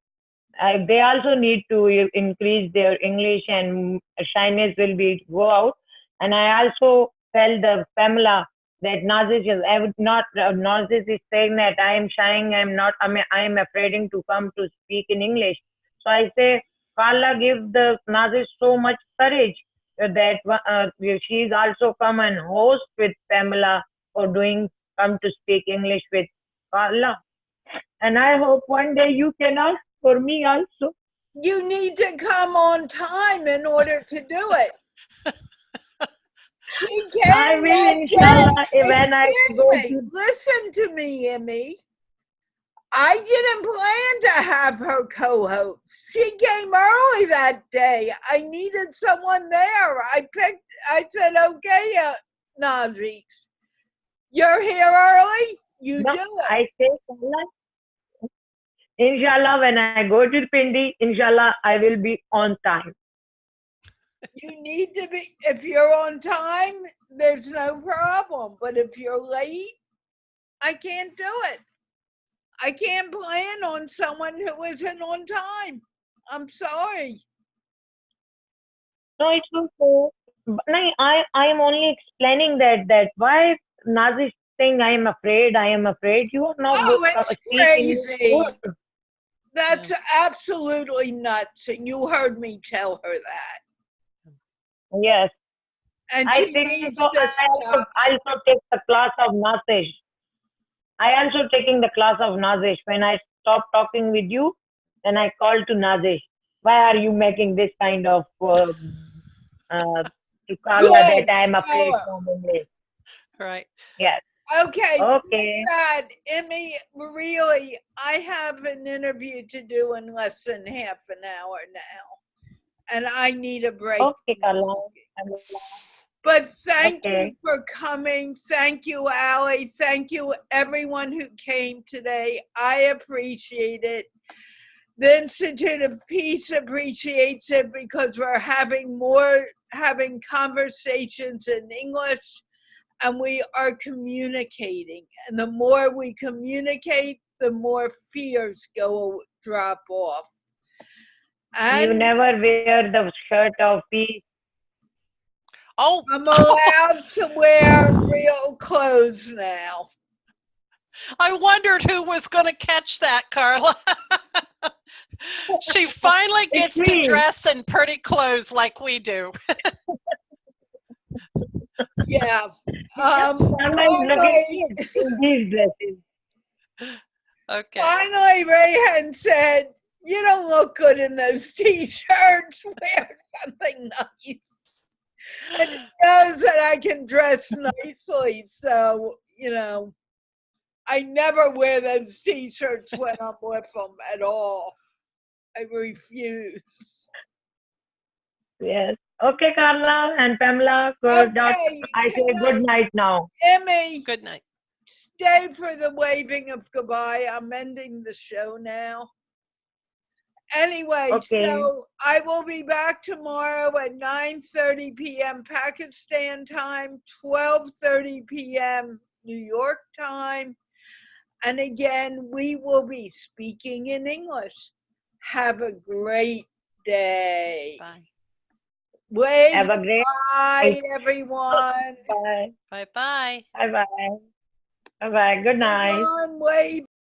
They also need to increase their English, and shyness will be go out. And I also tell the Pamela that Nazish is saying that I am shying, I am afraid to come to speak in English. So I say, Carla, give the Nazish so much courage that she's also come and host with Pamela for come to speak English with Carla. And I hope one day you can ask for me also.
You need to come on time in order to do it. She came
I will, inshallah, when I go to...
Listen to me, Emmy. I didn't plan to have her co-host. She came early that day. I needed someone there. I said, okay, Nazish, you're here early? You do it.
I say, inshallah, when I go to Pindi, inshallah, I will be on time.
You need to be, if you're on time, there's no problem. But if you're late, I can't do it. I can't plan on someone who isn't on time. I'm sorry.
No, it's okay. I am only explaining that why Nazi saying I am afraid. You are not
it's crazy. That's absolutely nuts. And you heard me tell her that.
Yes.
And
I think so. I also take the class of Nazish. I also taking the class of Nazish. When I stop talking with you, then I call to Nazish. Why are you making this kind of to Carla that I am afraid from English?
Right.
Yes.
Okay.
Okay.
With that, Emmy, really, I have an interview to do in less than half an hour now. And I need a break.
Okay, Carla.
But thank you for coming. Thank you, Allie. Thank you, everyone who came today. I appreciate it. The Institute of Peace appreciates it because we're having conversations in English, and we are communicating. And the more we communicate, the more fears drop off. And
you never wear the shirt of peace.
Oh,
I'm allowed to wear real clothes now.
I wondered who was going to catch that, Carla. She finally gets to dress in pretty clothes like we do.
Yeah.
Okay.
Finally, Rayhan said, you don't look good in those t-shirts. Wear something nice. And he knows that I can dress nicely. So, I never wear those t-shirts when I'm with them at all. I refuse.
Yes. Okay, Carla and Pamela, good.
Okay,
I say good night now.
Emmy,
Good night.
stay for the waving of goodbye. I'm ending the show now. Anyway,
Okay.
so I will be back tomorrow at 9:30 p.m. Pakistan time, 12:30 p.m. New York time. And again, we will be speaking in English. Have a great day.
Bye.
Wave
Have a great
bye, everyone.
Bye.
Bye-bye.
Bye-bye. Bye-bye. Good night.
Everyone, wave